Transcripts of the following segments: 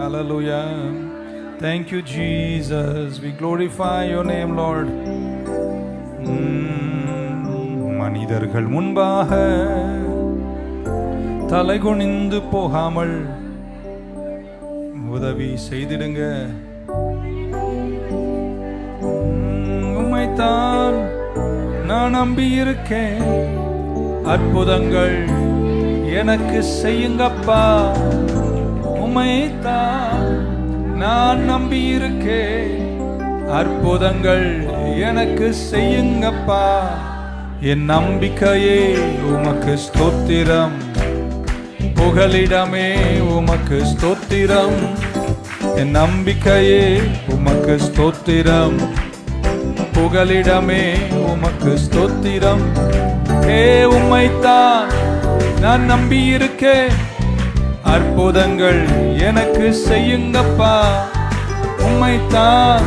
Hallelujah. Thank you, Jesus. We glorify your name, Lord. மனிதர்கள் முன்பாக தலைகுனிந்து போகாமல் உதவி செய்திடுங்க. உம்மைத்தான் நான் நம்பி இருக்கேன். அற்புதங்கள் எனக்கு செய்யுங்கப்பா. உம்மைத்தான் நான் நம்பி இருக்கேன். அற்புதங்கள் எனக்கு செய்யுங்கப்பா. என் நம்பிக்கையே உமக்கு ஸ்தோத்திரம். புகலிடமே உமக்கு ஸ்தோத்திரம். என் நம்பிக்கையே உமக்கு ஸ்தோத்திரம். புகலிடமே உமக்கு ஸ்தோத்திரம். உம்மைத்தான் நான் நம்பி இருக்கேன். அற்புதங்கள் எனக்கு செய்யுங்கப்பா. உம்மைத்தான்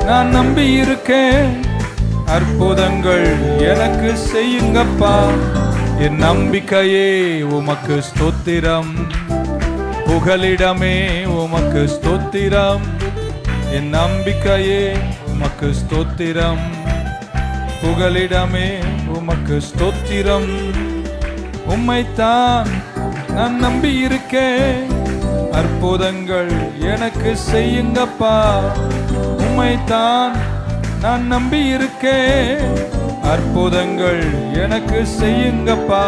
நான் நம்பி இருக்கேன். அற்புதங்கள் எனக்கு செய்யுங்கப்பா. என் நம்பிக்கையே உமக்கு ஸ்தோத்திரம். புகலிடமே உமக்கு ஸ்தோத்திரம். என் நம்பிக்கையே உமக்கு ஸ்தோத்திரம். புகலிடமே உமக்கு ஸ்தோத்திரம். உம்மைத்தான் நான் நம்பி இருக்கேன். அற்புதங்கள் எனக்கு செய்யுங்கப்பா. உம்மைத்தான் நான் நம்பி இருக்கேன். அற்புதங்கள் எனக்கு செய்யுங்கப்பா.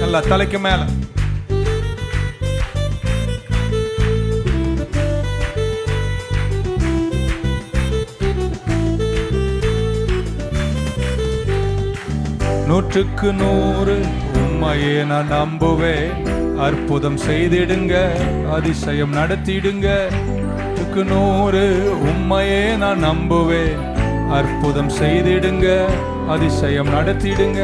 நல்லா தலைக்கு மேல நூற்றுக்கு நூறு உம்மையே நான் நம்புவேன். அற்புதம் செய்திடுங்க. அதிசயம் நடத்திடுங்க. நூற்றுக்கு நூறு உம்மையே நான் நம்புவேன். அற்புதம் செய்திடுங்க. அதிசயம் நடத்திடுங்க.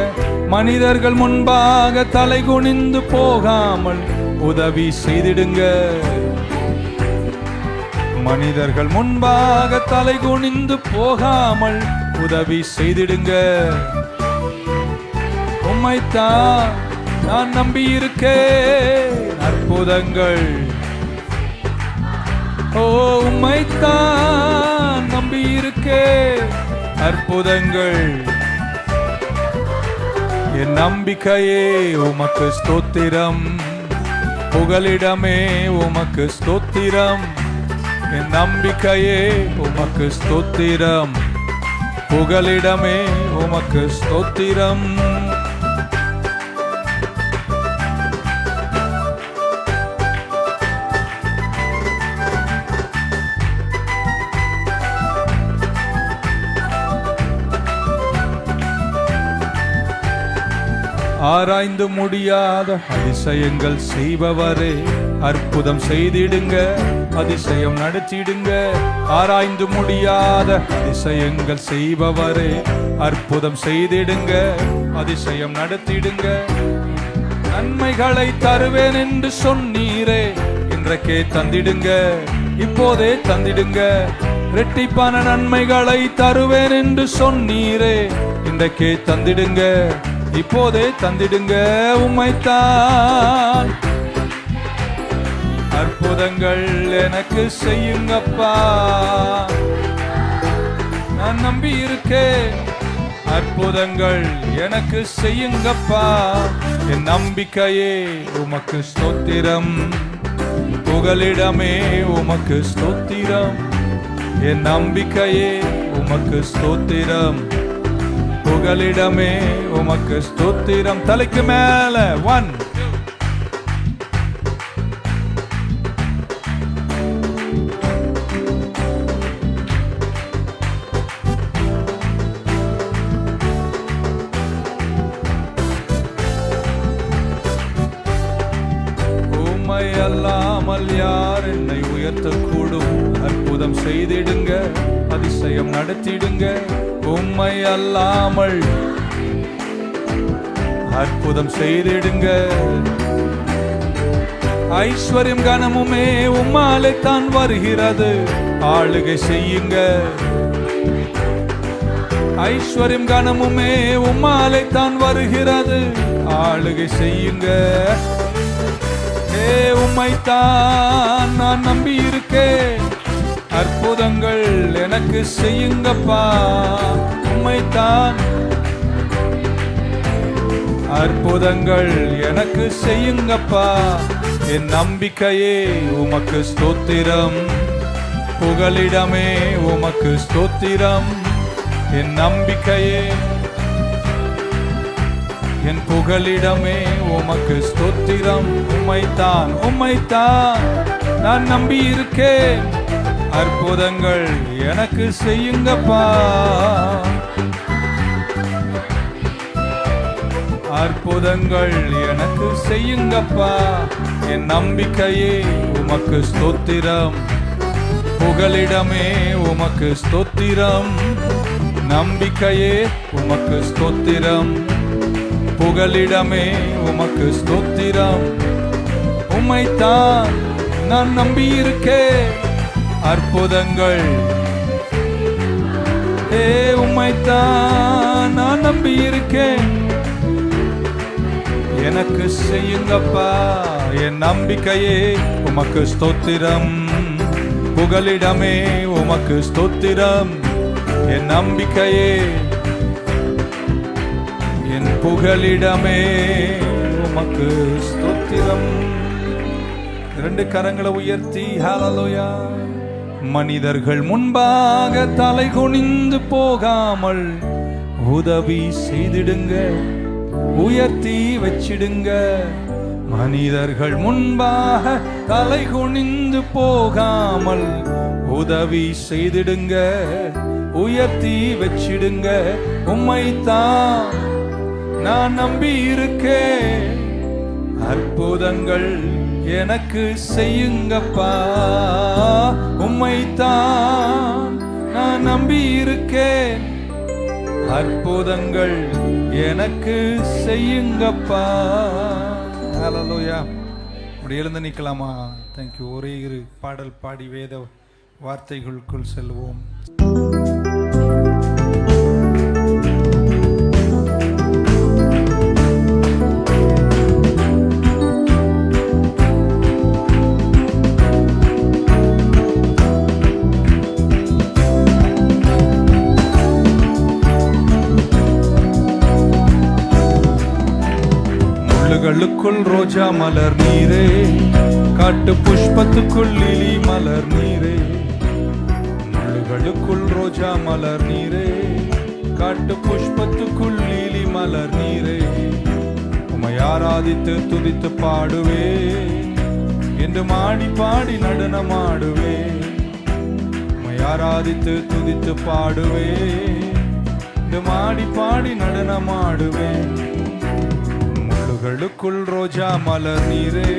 மனிதர்கள் முன்பாக தலை குனிந்து போகாமல் உதவி செய்திடுங்க. மனிதர்கள் முன்பாக தலை குனிந்து போகாமல் உதவி செய்திடுங்க. உம்மைத்தான் நான் நம்பி இருக்கேன். அற்புதங்கள் உம்மைத்தான் நம்பி இருக்கேன். அற்புதங்கள் என் நம்பிக்கையே உமக்கு ஸ்தோத்திரம். புகலிடமே உமக்கு ஸ்தோத்திரம். என் நம்பிக்கையே உமக்கு ஸ்தோத்திரம். புகலிடமே உமக்கு ஸ்தோத்திரம். ஆராய்ந்து முடியாத அதிசயங்கள் செய்பவரே, அற்புதம் செய்திடுங்க. அதிசயம் நடத்திடுங்க. ஆராய்ந்து முடியாத அதிசயங்கள் செய்பவரே, அற்புதம் செய்திடுங்க. அதிசயம் நடத்திடுங்க. நன்மைகளை தருவேன் என்று சொன்னீரே, இன்றைக்கே தந்திடுங்க. இப்போதே தந்திடுங்க. இரட்டிப்பான நன்மைகளை தருவேன் என்று சொன்னீரே, இன்றைக்கே தந்திடுங்க. இப்போதே தந்திடுங்க. உம்மைத்தான் அற்புதங்கள் எனக்கு செய்யுங்கப்பா. நான் நம்பி இருக்கேன். அற்புதங்கள் எனக்கு செய்யுங்கப்பா. என் நம்பிக்கையே உமக்கு ஸ்தோத்திரம். புகலிடமே உமக்கு ஸ்தோத்திரம். என் நம்பிக்கையே உமக்கு ஸ்தோத்திரம். புகலிடமே உமக்கு ஸ்தோத்திரம். தலைக்கு மேல 1 உம்மை அல்லாமல் யார் என்னை உயர்த்தக்கூடும்? அற்புதம் செய்திடுங்க. அதிசயம் நடத்திடுங்க. உம்மை அல்லாமல் அற்புதம் செய்திடுங்க. ஐஸ்வர்யம் கனமுமே உம்மாலே தான் வருகிறது. ஆளுகை செய்யுங்க. ஐஸ்வர்யம் கனமுமே உம்மாலே தான் வருகிறது. ஆளுகை செய்யுங்க. உம்மைத்தான் நான் நம்பி இருக்கேன், அற்புதங்கள் எனக்கு செய்யுங்கப்பா. உம்மைத்தான் அற்புதங்கள் எனக்கு செய்யுங்கப்பா. என் நம்பிக்கையே உமக்கு ஸ்தோத்திரம், புகலிடமே உமக்கு ஸ்தோத்திரம். என் நம்பிக்கையே என் புகலிடமே உமக்கு ஸ்தோத்திரம். உம்மைத்தான் உம்மைத்தான் நான் நம்பி இருக்கேன், அற்புதங்கள் எனக்கு செய்யுங்கப்பா. அற்புதங்கள் எனக்கு செய்யுங்கப்பா. என் நம்பிக்கையே உமக்கு ஸ்தோத்திரம், புகலிடமே உமக்கு ஸ்தோத்திரம். நம்பிக்கையே உமக்கு ஸ்தோத்திரம், புகலிடமே உமக்கு ஸ்தோத்திரம். உம்மைத்தான் நான் நம்பி இருக்கேன், அற்புதங்கள் உம்மைத்தான் நான் நம்பி இருக்கேன், எனக்கு செய்யுங்கப்பா. என் நம்பிக்கையே உமக்கு ஸ்தோத்திரம், புகலிடமே உமக்கு ஸ்தோத்திரம். என் நம்பிக்கையே என் புகலிடமே உமக்கு ஸ்தோத்திரம். இரண்டு கரங்களை உயர்த்தி ஹல்லேலூயா. மனிதர்கள் முன்பாக தலை குனிந்து போகாமல் உதவி செய்திடுங்க, உயர்த்தி வச்சிடுங்க. மனிதர்கள் முன்பாக தலை குனிந்து போகாமல் உதவி செய்திடுங்க, உயர்த்தி வச்சிடுங்க. உம்மைத்தான் நான் நம்பி இருக்கேன், அற்புதங்கள் எனக்கு செய்யுங்கப்பா. உம்மைத்தான் நான் நம்பி இருக்கேன், அற்புதங்கள் எனக்கு செய்யுங்கப்பா. ஹல்லேலூயா. இப்படி எழுந்து நிற்கலாமா? தேங்க்யூ. ஒரே இரு பாடல் பாடி வேத வார்த்தைகளுக்குள் செல்வோம். முள்ளுகளுக்குள் ரோஜா மலர் நீரே, காட்டு புஷ்பத்துக்குள் லிலி மலர் நீரே. முள்ளுகளுக்குள் ரோஜா மலர் நீரே, காட்டு புஷ்பத்துக்குள் லிலி மலர் நீரே. உம்மை ஆராதித்து துதித்து பாடுவே, என்று மாடி பாடி நடனமாடுவே. உம்மை ஆராதித்து துதித்து பாடுவே, என்று மாடி பாடி நடனமாடுவே. முள்ளுகளுக்குள் ரோஜா மலர் நீரே,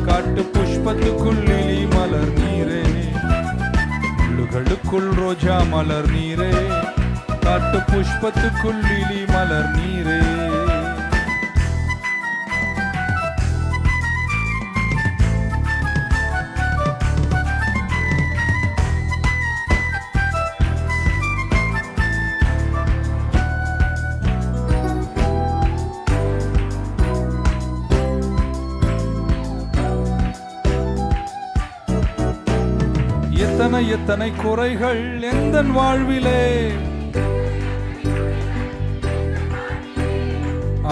காட்டு புஷ்பத்துக்குள் லிலி மலர் நீரே. முள்ளுகளுக்குள் ரோஜா மலர் நீரே, காட்டு புஷ்பத்துக்குள் லிலி மலர் நீரே. எத்தனை எத்தனை குறைகள் எந்தன் வாழ்விலே,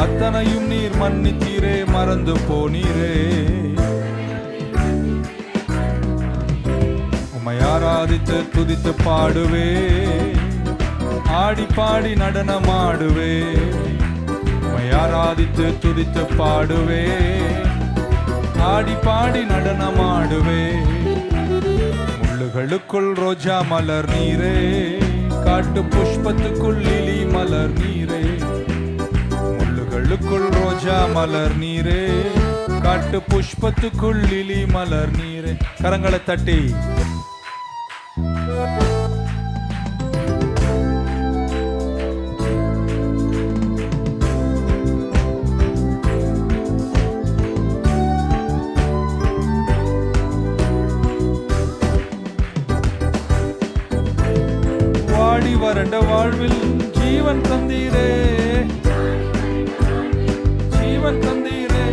அத்தனையும் நீர் மன்னித்தீரே, மறந்து போனீரே. உம்மை ஆராதித்து துதித்து பாடுவே, ஆடி பாடி நடனமாடுவே. உம்மை ஆராதித்து துதித்து பாடுவே, ஆடி பாடி நடனமாடுவே. முள்ளுகளுக்குள் ரோஜா மலர் நீரே, காட்டு புஷ்பத்துக்குள் லிலி மலர் நீரே. முள்ளுகளுக்குள் ரோஜா மலர் நீரே, காட்டு புஷ்பத்துக்குள் லிலி மலர் நீரே. கரங்களை தட்டி வறண்ட வாழ்வில் ஜீவன் தந்தீரே, ஜீவன் தந்தீரே.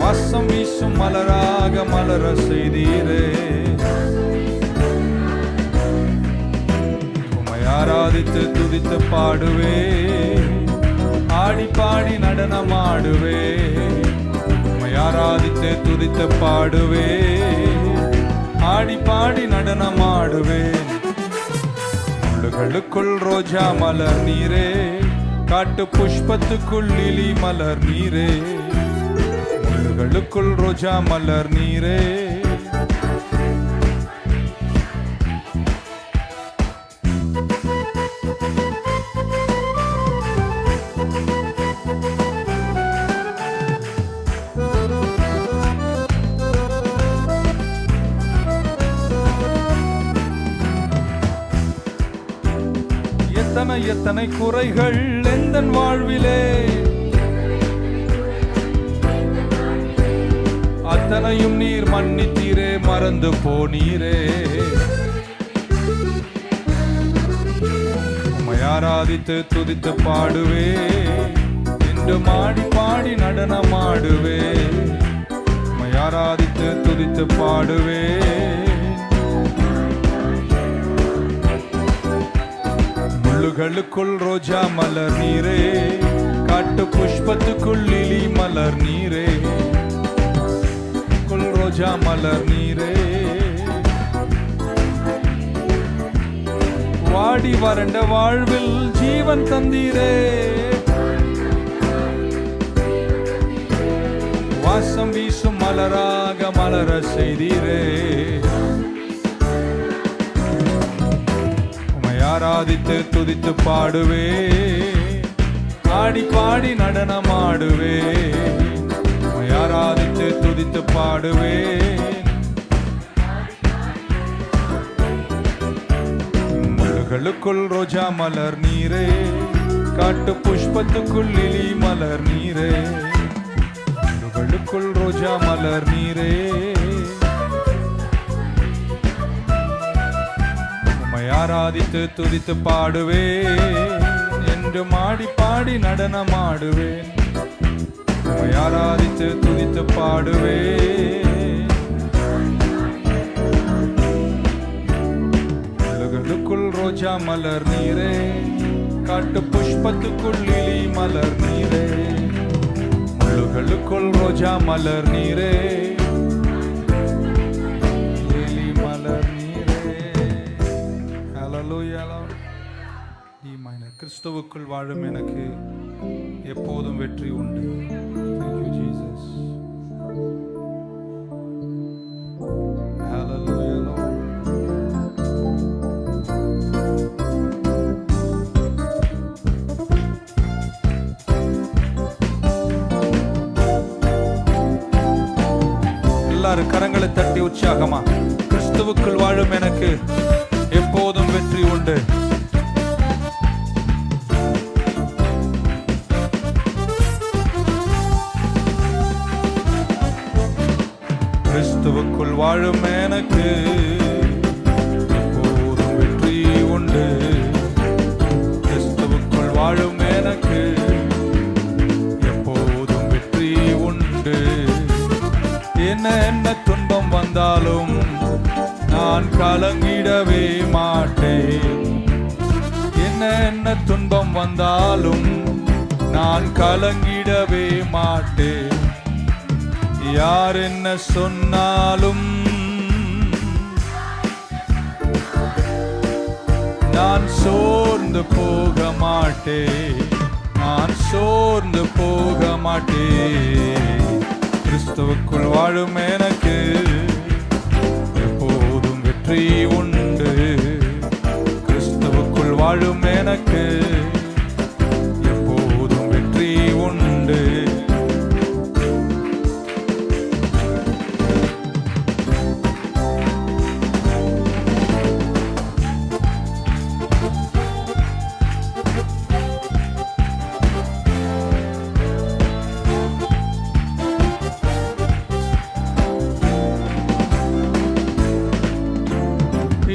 வாசம் வீச வீசும் மலராக மலர செய்தீரே. உம்மை ஆராதித்து துதித்து பாடுவே, ஆடி பாடி நடனமாடுவே. உம்மை ஆராதித்து துதித்து பாடுவே, ஆடி பாடி நடனமாடுவே. முள்ளுகளுக்குள் ரோஜா மலர் நீரே, காட்டு புஷ்பத்துக்குள் லிலி மலர் நீரே. முள்ளுகளுக்குள் ரோஜா மலர் நீரே. எத்தனை எத்தனை குறைகள் எந்தன் வாழ்விலே, அத்தனையும் நீர் மன்னித்தீரே, மறந்து போனீரே. உம்மை ஆராதித்து துதித்து பாடுவே, இன்று மாடி பாடி நடனமாடுவே. உம்மை ஆராதித்து துதித்து பாடுவே. முள்ளுகளுக்குள் ரோஜா மலர் நீரே, காட்டு புஷ்பத்துக்குள் லிலி மலர் நீரே. ரோஜா மலர் நீரே. வாடி வறண்ட வாழ்வில் ஜீவன் தந்தீரே, வாசம் வீசும் மலராக மலர செய்தீரே. உம்மை ஆராதித்து துதித்து பாடுவே, ஆடி பாடி நடனமாடுவே. உம்மை ஆராதித்து துதித்து பாடுவே. முள்ளுகளுக்குள் ரோஜா மலர் நீரே, காட்டு புஷ்பத்துக்குள் லிலி மலர் நீரே. முள்ளுகளுக்குள் ரோஜா மலர் நீரே. உம்மை ஆராதித்து துதித்து பாடுவே, என்று மாடி பாடி நடனமாடுவேன். உம்மை ஆராதித்து துதித்து பாடுவே. முள்ளுகளுக்குள் ரோஜா மலர் நீரே, காட்டு புஷ்பத்துக்குள் லிலி மலர் நீரே. முள்ளுகளுக்குள் ரோஜா மலர் நீரே, லிலி மலர் நீரே. ஹல்லேலூயா. கிறிஸ்துவுக்குள் வாழும் எனக்கு எப்போதும் வெற்றி உண்டு. Thank you, Jesus. Hallelujah, Lord. எல்லாரும் கரங்களை தட்டி உற்சாகமா, கிறிஸ்துவுக்குள் வாழும் எனக்கு எப்போதும் வெற்றி உண்டு. கிறிஸ்துவுக்குள் வாழும் எனக்கு எப்போதும் வெற்றி உண்டு. கிறிஸ்துவுக்குள் வாழும் எனக்கு எப்போதும் வெற்றி உண்டு. என்ன என்ன துன்பம் வந்தாலும் நான் கலங்கிடவே மாட்டேன். என்ன என்ன துன்பம் வந்தாலும் நான் கலங்கிடவே மாட்டேன். யார் என்ன சொன்னாலும் நான் சோர்ந்து போக மாட்டேன். நான் சோர்ந்து போக மாட்டேன். கிறிஸ்துவுக்குள் வாழும் எனக்கு எப்போதும் வெற்றி உண்டு. கிறிஸ்துவுக்குள் வாழும் எனக்கு எப்போதும் வெற்றி உண்டு.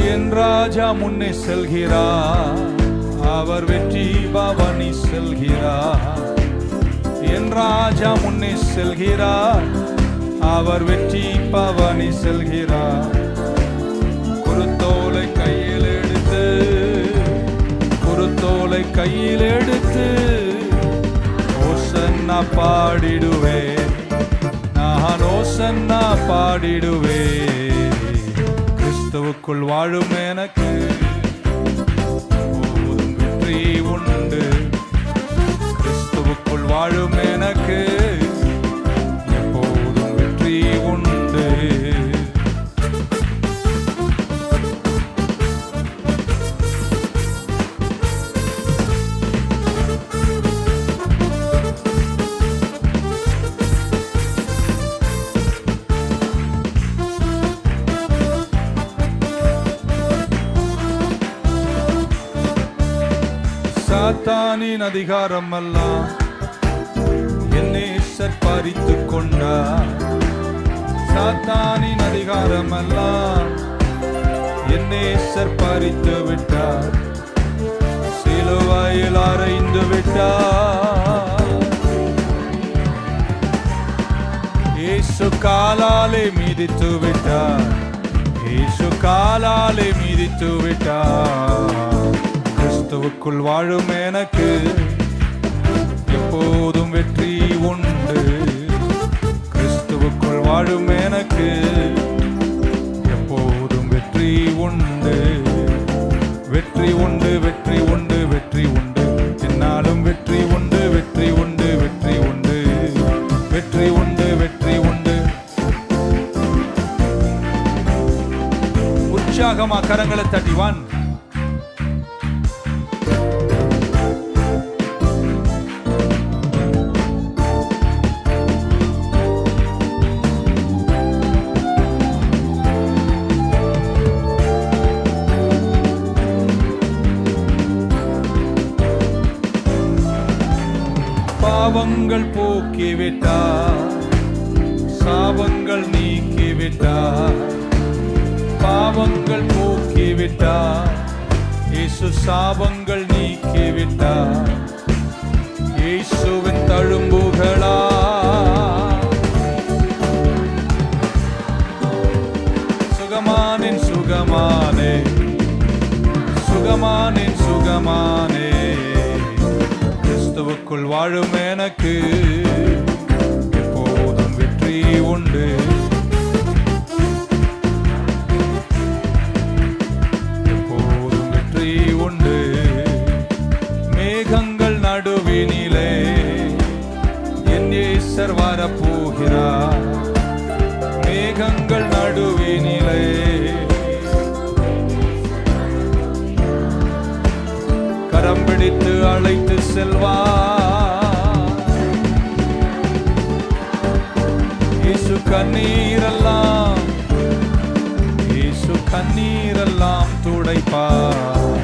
என் ராஜா முன்னே செல்கிறார், அவர் வெற்றி பவனி செல்கிறார். என் ராஜா முன்னே செல்கிறார், அவர் வெற்றி பவனி செல்கிறார். குருத்தோலை கையில் எடுத்து, குருத்தோலை கையில் எடுத்து ஓசன்னா பாடிடுவே, நான் ஓசன்னா பாடிடுவே. கிறிஸ்துவுக்குள் வாழும் எனக்கு போதும் வெற்றி உண்டு. கிறிஸ்துவுக்குள் வாழும் எனக்கு எப்போதும் வெற்றி உண்டு. சாத்தானின் அதிகாரம் எல்லாம் என் நேசர் பறித்துக் கொண்டார். சாத்தானின் அதிகாரம் எல்லாம் என் நேசர் பறித்து விட்டார். சிலுவையில் அறைந்து விட்டார். இயேசு காலாலே மிதித்து விட்டார். இயேசு காலாலே மிதித்து விட்டார். கிறிஸ்துவுக்குள் வாழும் எனக்கு எப்போதும் வெற்றி உண்டு. கிறிஸ்துவுக்குள் வாழும் எனக்கு எப்போதும் வெற்றி உண்டு. வெற்றி உண்டு, வெற்றி உண்டு, வெற்றி உண்டு. என்னாலும் வெற்றி உண்டு, வெற்றி உண்டு, வெற்றி உண்டு, வெற்றி உண்டு, வெற்றி உண்டு. உற்சாகமா கரங்களை தட்டிவான். பாவங்கள் போக்கிவிட்டார், சாபங்கள் நீக்கிவிட்டார். பாவங்கள் போக்கிவிட்டார், இயேசு சாபங்கள் நீக்கிவிட்டார். இயேசுவின் தழும்புகளா சுகமானேன், சுகமானே, சுகமானேன், சுகமானே. கிறிஸ்துவுக்குள் வாழும் எனக்கு எப்போதும் வெற்றி உண்டு. எப்போதும் வெற்றி உண்டு. மேகங்கள் நடுவினிலே என் இயேசர் வரப்போகிறார். மேகங்கள் நடுவினிலே கரம் பிடித்து அழைத்து செல்வார். இயேசு கண்ணீரெல்லாம், இயேசு கண்ணீரெல்லாம் துடைப்பார்.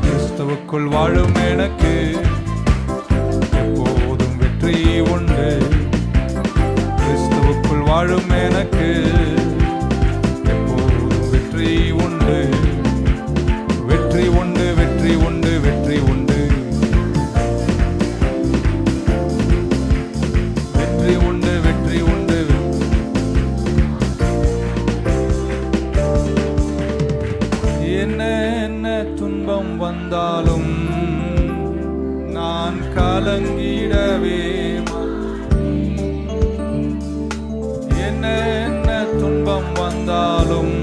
கிறிஸ்துவுக்குள் வாழும் எனக்கு எப்போதும் வெற்றி உண்டு. கிறிஸ்துவுக்குள் வாழும் எனக்கு எப்போதும் வெற்றி உண்டு. வெற்றி உண்டு, வெற்றி உண்டு, வெற்றி உண்டு, வெற்றி உண்டு, வெற்றி உண்டு. என்ன என்ன துன்பம் வந்தாலும் நான் கலங்கிடவே. என்ன என்ன துன்பம் வந்தாலும்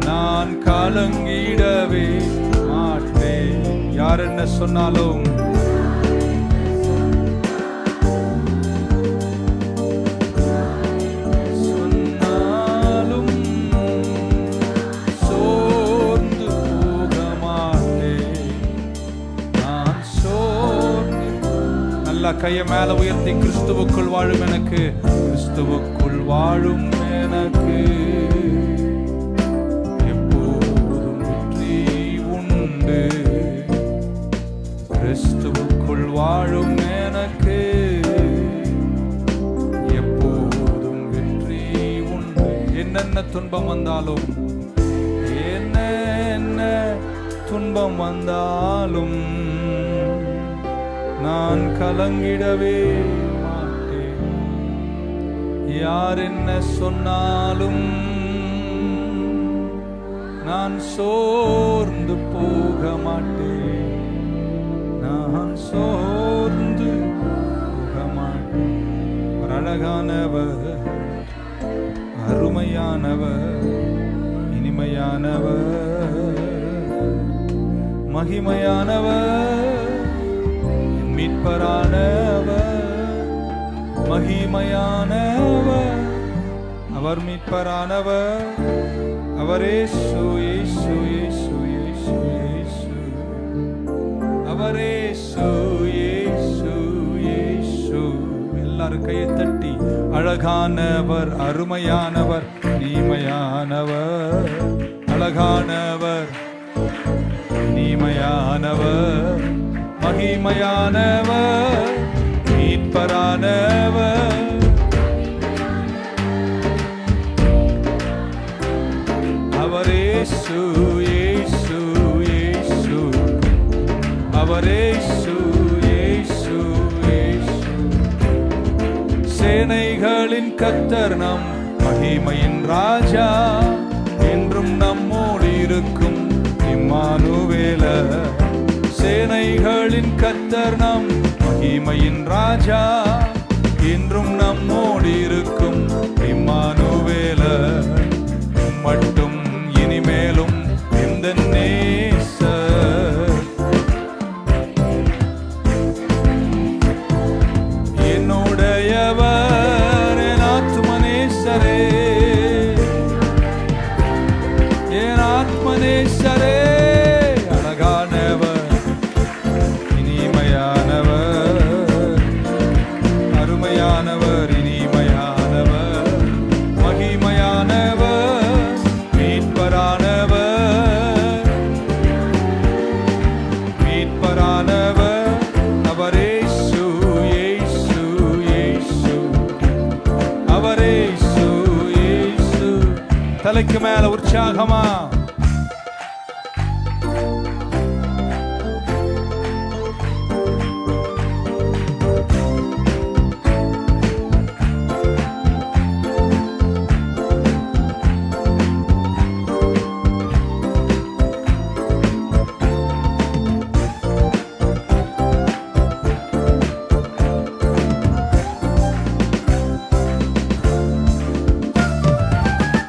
நான் கலங்கிடவே மாட்டேன். யார் என்ன சொன்னாலும் சொன்னாலும் சோர்ந்து போக மாட்டேன். நான் சோர்ந்து. நல்லா கையை மேல உயர்த்தி கிறிஸ்துவுக்குள் வாழும் எனக்கு, கிறிஸ்துவுக்குள் வாழும் எனக்கு கிறிஸ்துவுக்குள் வாழும் எனக்கு எப்போதும் வெற்றி உண்டு. என்னென்ன துன்பம் வந்தாலும், என்ன துன்பம் வந்தாலும் நான் கலங்கிடவே மாட்டேன். யார் என்ன சொன்னாலும் நான் சோர்ந்து போக மாட்டேன். நான் சோர்ந்து போக மாட்டேன். ஒரு அழகானவர், அருமையானவர், இனிமையானவர், மகிமையானவர், என் மீட்பரானவர், மகிமையானவர், அவர் மீட்பரானவர், அவர் இயேசு இயேசு இயேசு இயேசு இயேசு, அவர் இயேசு இயேசு இயேசு. எல்லாரும் கையை தட்டி அழகானவர், அருமையானவர், இனிமையானவர், அழகானவர், இனிமையானவர், மகிமையானவர், மீட்பரானவர், அவர் இயேசு இயேசு இயேசு, அவர் இயேசு இயேசு இயேசு. சேனைகளின் கர்த்தர் நம் மகிமையின் ராஜா, என்றும் நம்மோடு இருக்கும் இம்மானுவேலர். சேனைகளின் கர்த்தர் நம் மகிமையின் ராஜா, என்றும் நம்மோடு இருக்கும் இம்மானுவேலர். மட்டும் இனிமேலும் இந்த நேசர் என்னுடையவர், என் ஆத்மநேசரே, என் ஆத்மநேசரே, அழகானவர், இனிமையானவர், அருமையானவர், இனிமையானவர், மகிமையானவர், மீட்பரானவர், மீட்பரானவர், அவர் இயேசு இயேசு இயேசு, அவர் இயேசு இயேசு. தலைக்கு மேல உற்சாகமா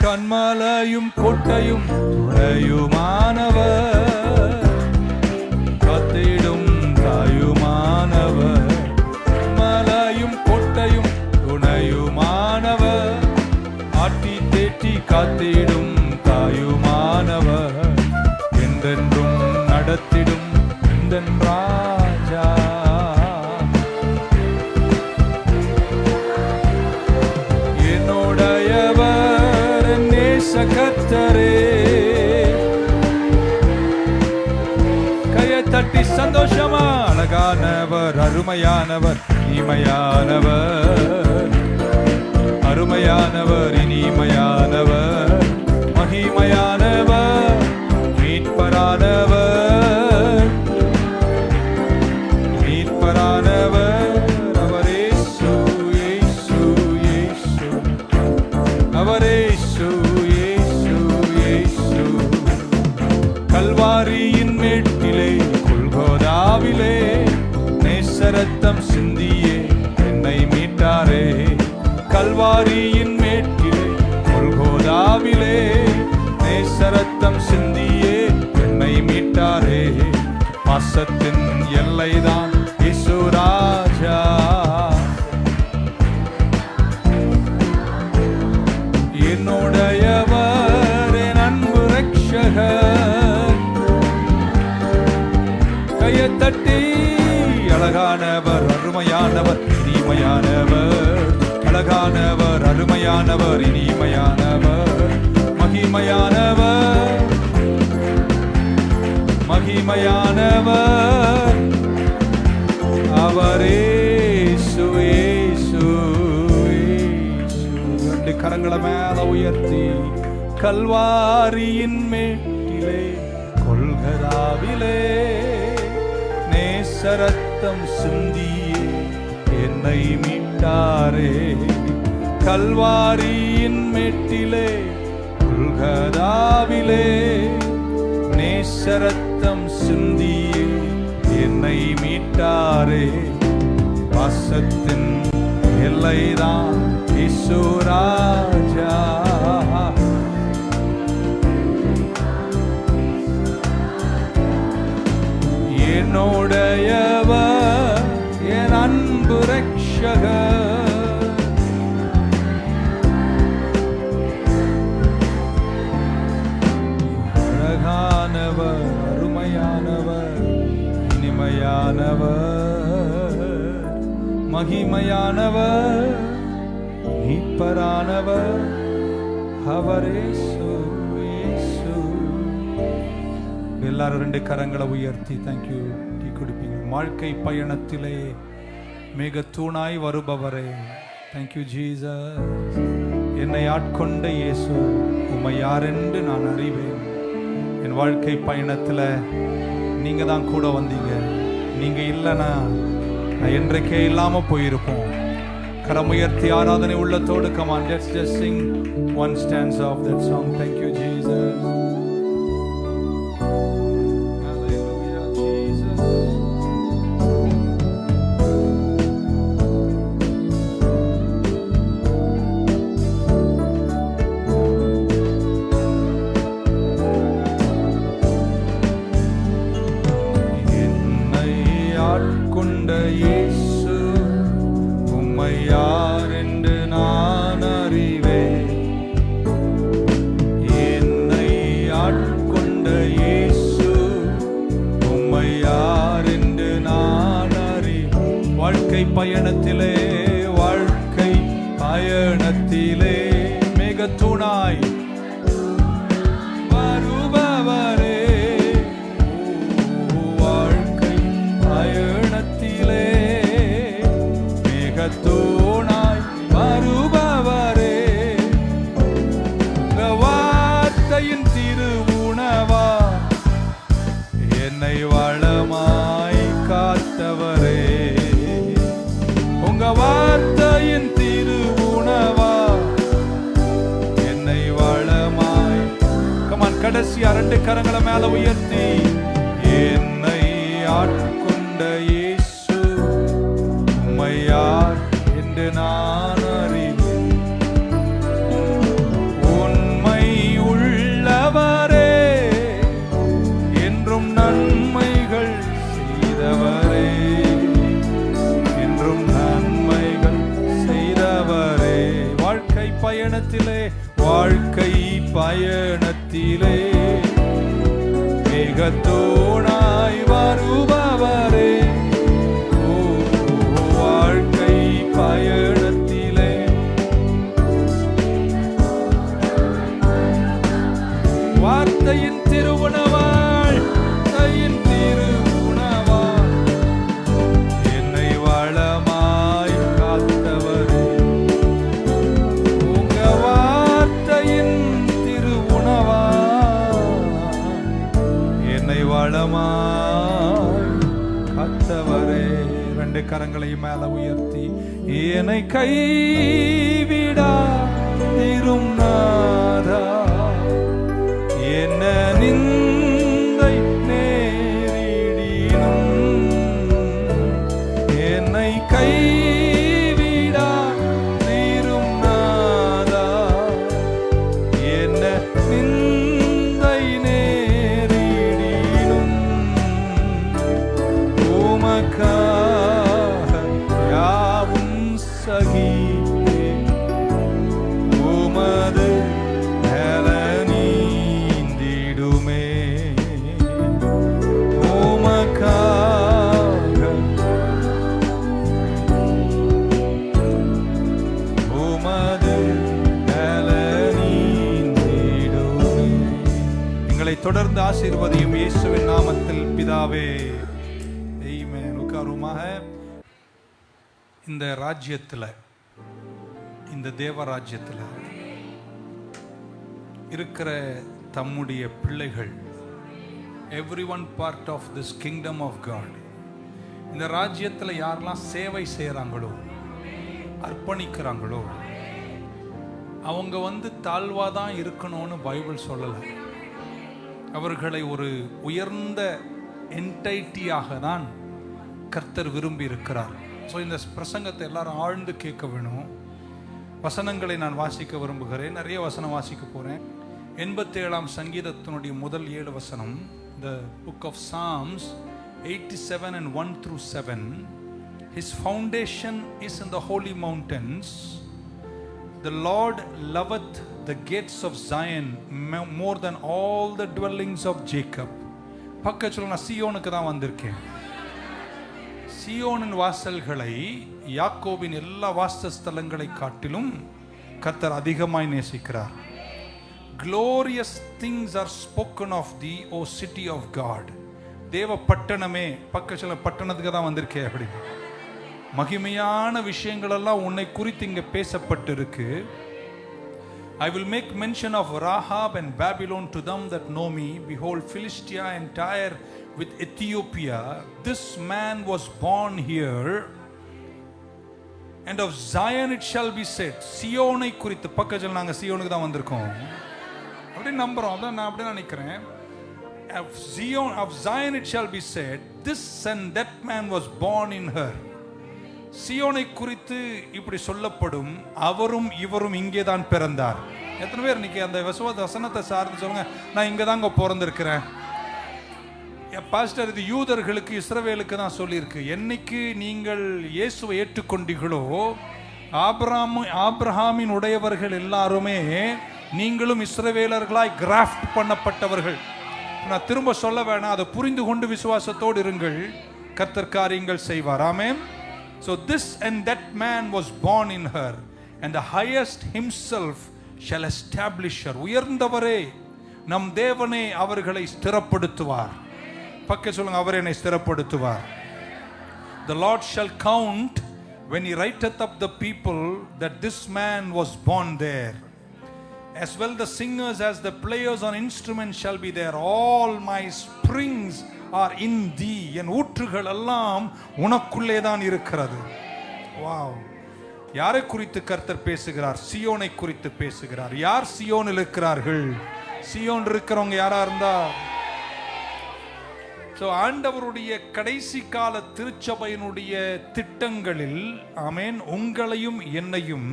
கண்மலையும் கோட்டையும் துணையுமானவர், காத்திடும் தாயுமானவர். மலையும் கோட்டையும் துணையுமானவர், ஆட்டி தேற்றி காத்திடும் தாயுமானவர். என்றென்றும் நடத்திடும் எந்தன் ராஜா, என்னுடையவர் கர்த்தரே. கையை தட்டி சந்தோஷமா, அழகானவர், அருமையானவர், இனிமையானவர், அருமையானவர், இனிமையானவர், மகிமையானவர், மீட்பரானவர், மீட்பரானவர், அவர் இயேசு இயேசு இயேசு, அவர் இயேசு இயேசு இயேசு. கல்வாரியின் மேட்டிலே கொல்கோதாவிலே நேசரத்தம் சிந்தியே என்னை மீட்டாரே. கல்வாரியின் மேட்டிலே கொல்கோதாவிலே நேசரத்தம் சிந்தியே என்னை மீட்டாரே. பாசத்தின் எல்லைதான் இயேசு ராஜா, என்னுடையவர், என் அன்பு ரட்சகர். கையை தட்டி அழகானவர், அருமையானவர், இனிமையானவர், அழகானவர், அருமையானவர், இனிமையானவர், மகிமையானவர், மகிமையானவர், அவர் இயேசு இயேசு இயேசு. ரெண்டு கரங்களை மேல உயர்த்தி, கல்வாரியின் மேட்டிலே கொல்கதாவிலே நேசரத்தம் சிந்தியே என்னை மீட்டாரே. கல்வாரியின் மேட்டிலே உல்கதாவிலே நேசரத்தம் சிந்தியே என்னை மீட்டாரே. வாசத்தின் எல்லைதான் இயேசு ராஜா. என்னுடையவர் என் அன்பு ரட்சகர். அழகானவர், அருமையானவர், இனிமையானவர், மகிமையானவர், மீட்பரானவர் அவர் இயேசு. எல்லாரும் 2 கரங்களை உயர்த்தி தேங்க்யூ டீ குடிப்பீங்க. வாழ்க்கை பயணத்திலே மிக தூணாய் வருபவரே, தேங்க்யூ ஜீசஸ். என்னை ஆட்கொண்ட இயேசு, உம்மை யாரென்று நான் அறிவேன். என் வாழ்க்கை பயணத்தில் நீங்க தான் கூட வந்தீங்க. நீங்க இல்லைன்னா நான் என்றைக்கே இல்லாம போயிருப்போம். கரமுயர்த்தி ஆராதனை உள்ளத்தோடு come on, let's just sing one stanza of that song. Thank you Jesus. Hallelujah Jesus. என்னை ஆட்கொண்ட இயேசு, உம்மை யார் என்று நான் அறிவேன். என்னை ஆட்கொண்ட இயேசு, உம்மை யார் என்று நான் அறிவேன். வாழ்க்கை பயணத்திலே, வாழ்க்கை பயணத்திலே மிக துணாய் வருபவரே. வாழ்க்கை பயணத்திலே மிக தூணாய் வருபவரே. வார்த்தையின் திருவுணவா என்னை வளமாய் காத்தவரே. உங்க வார்த்தையின் திருவுணவா என்னை வளமாய். கமான், கடைசியா 2 கரங்களை மேல உயர்த்தி, என்னை ஆட்கொண்ட இயேசு, உம்மை யார் என்று நான் அறிவேன். உண்மை உள்ளவரே, என்றும் நன்மைகள் செய்தவரே, என்றும் நன்மைகள் செய்தவரே. வாழ்க்கை பயணத்திலே, வாழ்க்கை பயணத்திலே மிக தூணாய் வருபவரே. வாழ்க்கை பயணத்திலே வார்த்தையின் திருவுணவாள், கையின் திருவுணவாள் என்னை வளமாய் காத்தவரே. உங்க வார்த்தையின் திருவுணவாள் என்னை வளமாய் காத்தவரே. 2 கரங்களை மேல உயர்த்தி, என்னை கைவிடா திரும் நாதா, என்ன நிந்தை நேரிடினும் என்னை கைவிடா திரும் நாதா, என்ன நிந்தை நேரிடினும் உமக்காக யாவும் சகித்தேன். உமது நீந்திடுமே, உமக்காக உமது நீந்திடுமே. எங்களை தொடர்ந்து ஆசீர்வதியும் இயேசுவின் நாமத்தில் பிதாவே, ஆமென். உட்காருமாக. இந்த ராஜ்யத்தில், இந்த தேவ ராஜ்யத்தில் இருக்கிற தம்முடைய பிள்ளைகள், every one part of this kingdom of God, இந்த ராஜ்யத்தில் யாரெல்லாம் சேவை செய்கிறாங்களோ, அர்ப்பணிக்கிறாங்களோ, அவங்க தாழ்வாதான் இருக்கணும்னு பைபிள் சொல்லலை. அவர்களை ஒரு உயர்ந்த என்டைட்டியாக தான் கர்த்தர் விரும்பி இருக்கிறார். ஸோ இந்த பிரசங்கத்தை எல்லாரும் ஆழ்ந்து கேட்க வேணும். வசனங்களை நான் வாசிக்க விரும்புகிறேன். நிறைய வசனம் வாசிக்க போகிறேன். 87ஆம் சங்கீதத்தினுடைய முதல் 7 வசனம். The book of Psalms 87 and 1 through 7. His foundation is in the holy mountains. The Lord loveth the gates of Zion more than all the dwellings of Jacob. பக்கத்துல நான் சியோனுக்கு தான் வந்திருக்கேன். சியோனின் வாசல்களை யாக்கோபின் எல்லா வாசஸ்தலங்களை காட்டிலும் கர்த்தர் அதிகமாய் நேசிக்கிறார். Glorious things are spoken of thee, O city of God. தேவ பட்டணமே, பக்கத்துல பட்டணத்துக்கு தான் வந்திருக்கேன். அப்படி மகிமையான விஷயங்கள் எல்லாம் உன்னை குறித்து இங்க பேசப்பட்டு இருக்கு. I will make mention of Rahab and Babylon to them that know me. Behold, Philistia and Tyre with Ethiopia. This man was born here. And of Zion it shall be said. சியோனை குறித்து, பக்கத்தில் நாங்கள் சியோனுக்கு தான் வந்திருக்கோம் அப்படி நம்புறோம். அதான் நான் அப்படி நினைக்கிறேன். Of Zion it shall be said, this and that man was born in her. சியோனை குறித்து இப்படி சொல்லப்படும், அவரும் இவரும் இங்கே தான் பிறந்தார். எத்தனை பேர் இன்னைக்கு அந்த வசனத்தை சார்ந்து சொல்லுங்க, நான் இங்கே தாங்க பிறந்திருக்கிறேன். பாஸ்டர், இது யூதர்களுக்கு இஸ்ரவேலுக்கு தான் சொல்லியிருக்கு. என்னைக்கு நீங்கள் இயேசுவை ஏற்றுக்கொண்டீர்களோ, ஆபிரகாமின் உடையவர்கள் எல்லாருமே நீங்களும் இஸ்ரவேலர்களாய் கிராஃப்ட் பண்ணப்பட்டவர்கள். நான் திரும்ப சொல்ல வேணாம், அதை புரிந்து கொண்டு விசுவாசத்தோடு இருங்கள். கர்த்தர் காரியங்கள் செய்வார். ஆமென். So this and that man was born in her, and the highest himself shall establish her. உயர்ந்தவரே நம் தேவனே அவர்களை ஸ்திரப்படுத்துவார். பக்க சொல்லுங்க, அவர் என்னை ஸ்திரப்படுத்துவார். The Lord shall count when he writeth up the people that this man was born there. As well the singers as the players on instruments shall be there. All my springs are in thee. என் ஊற்றுகள் எல்லாம் உனக்குள்ளே தான் இருக்கிறது. Wow! யாரை குறித்து கர்த்தர் பேசுகிறார்? சியோனை குறித்து பேசுகிறார். யார் சியோனில் இருக்கிறார்கள்? சியோன் இருக்கிறவங்க யாரா இருந்தா, ஆண்டவருடைய கடைசி கால திருச்சபையினுடைய திட்டங்களில், ஆமென், உங்களையும் என்னையும்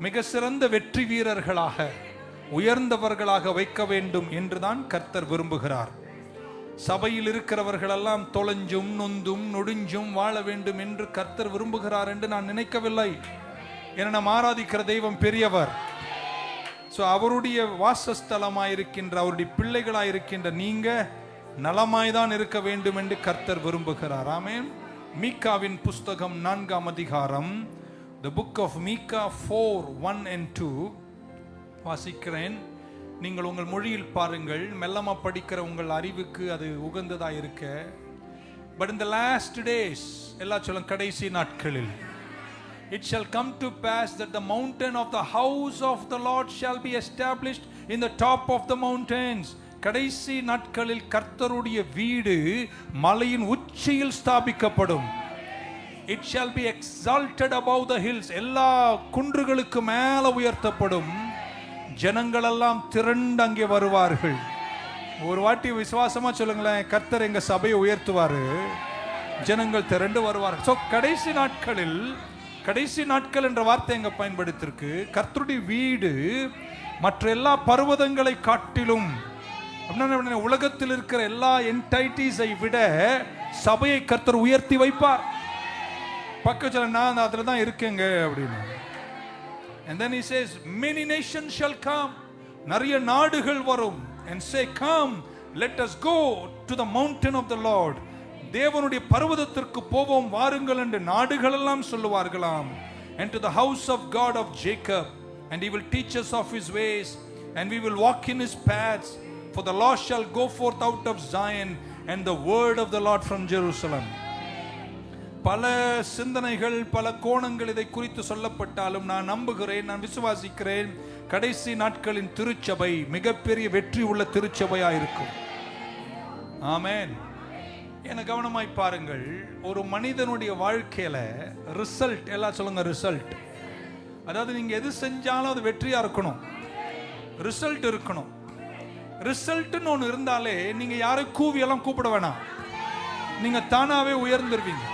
மிக சிறந்த வெற்றி வீரர்களாக, உயர்ந்தவர்களாக வைக்க வேண்டும் என்றுதான் கர்த்தர் விரும்புகிறார். சபையில் இருக்கிறவர்கள் எல்லாம் தொலைஞ்சும் நொந்தும் நொடிஞ்சும் வாழ வேண்டும் என்று கர்த்தர் விரும்புகிறார் என்று நான் நினைக்கவில்லை. என நாம் ஆராதிக்கிற தெய்வம் பெரியவர். அவருடைய வாசஸ்தலமாயிருக்கின்ற, அவருடைய பிள்ளைகளாயிருக்கின்ற நீங்க நலமாய்தான் இருக்க வேண்டும் என்று கர்த்தர் விரும்புகிறார். ஆமென். மீகாவின் புஸ்தகம் 4ஆம் அதிகாரம், The book of Micah 4:1 and 2 வாசிக்கிறேன். நீங்கள் உங்கள் மொழியில் பாருங்கள். மெல்லமா படிக்கிற உங்கள் அறிவுக்கு அது உகந்ததா இருக்க. But in the last days, எல்லாம் சொல்லுங்க, கடைசி நாட்களில், it shall come to pass that the mountain of the house of the Lord shall be established in the top of the mountains. கடைசி நாட்களில் கர்த்தருடைய வீடு மலையின் உச்சியில் ஸ்தாபிக்கப்படும். It shall be exalted above the hills. எல்லா குன்றுகளுக்கு மேல உயர்த்தப்படும். ஜனங்கள் எல்லாம் திரண்டு அங்கே வருவார்கள். ஒரு வாட்டி விசுவாசமா சொல்லுங்களேன், கர்த்தர் எங்க சபையை உயர்த்துவாரு, ஜனங்கள் திரண்டு வருவார்கள். கடைசி நாட்களில், கடைசி நாட்கள் என்ற வார்த்தை எங்க பயன்படுத்திருக்கு. கர்த்தருடைய வீடு மற்ற எல்லா பர்வதங்களை காட்டிலும், உலகத்தில் இருக்கிற எல்லா என்டைட்டிஸை விட சபையை கர்த்தர் உயர்த்தி வைப்பார். பக்கத்துல நான் அதுல தான் இருக்கேங்க அப்படின்னு. And then he says, many nations shall come. நிறைய நாடுகள் வரும். And say, come, let us go to the mountain of the Lord. தேவனுடைய பர்வதத்திற்கு போவோம் வாருங்கள் என்று நாடுகள் எல்லாம் சொல்லுவார்களாம். And to the house of God of Jacob, and he will teach us of his ways, and we will walk in his paths. For the law shall go forth out of Zion, and the word of the Lord from Jerusalem. பல சிந்தனைகள், பல கோணங்கள் இதை குறித்து சொல்லப்பட்டாலும் நான் நம்புகிறேன், நான் விசுவாசிக்கிறேன், கடைசி நாட்களின் திருச்சபை மிகப்பெரிய வெற்றி உள்ள திருச்சபையா இருக்கும். ஆமென். என கவனமாய் பாருங்கள். ஒரு மனிதனுடைய வாழ்க்கையில ரிசல்ட், எல்லாம் சொல்லுங்க ரிசல்ட். அதாவது நீங்க எது செஞ்சாலும் அது வெற்றியா இருக்கணும், ரிசல்ட் இருக்கணும். ரிசல்ட்னு ஒன்று இருந்தாலே நீங்க யாரும் கூவியெல்லாம் கூப்பிட வேணாம், நீங்க தானாவே உயர்ந்துருவீங்க.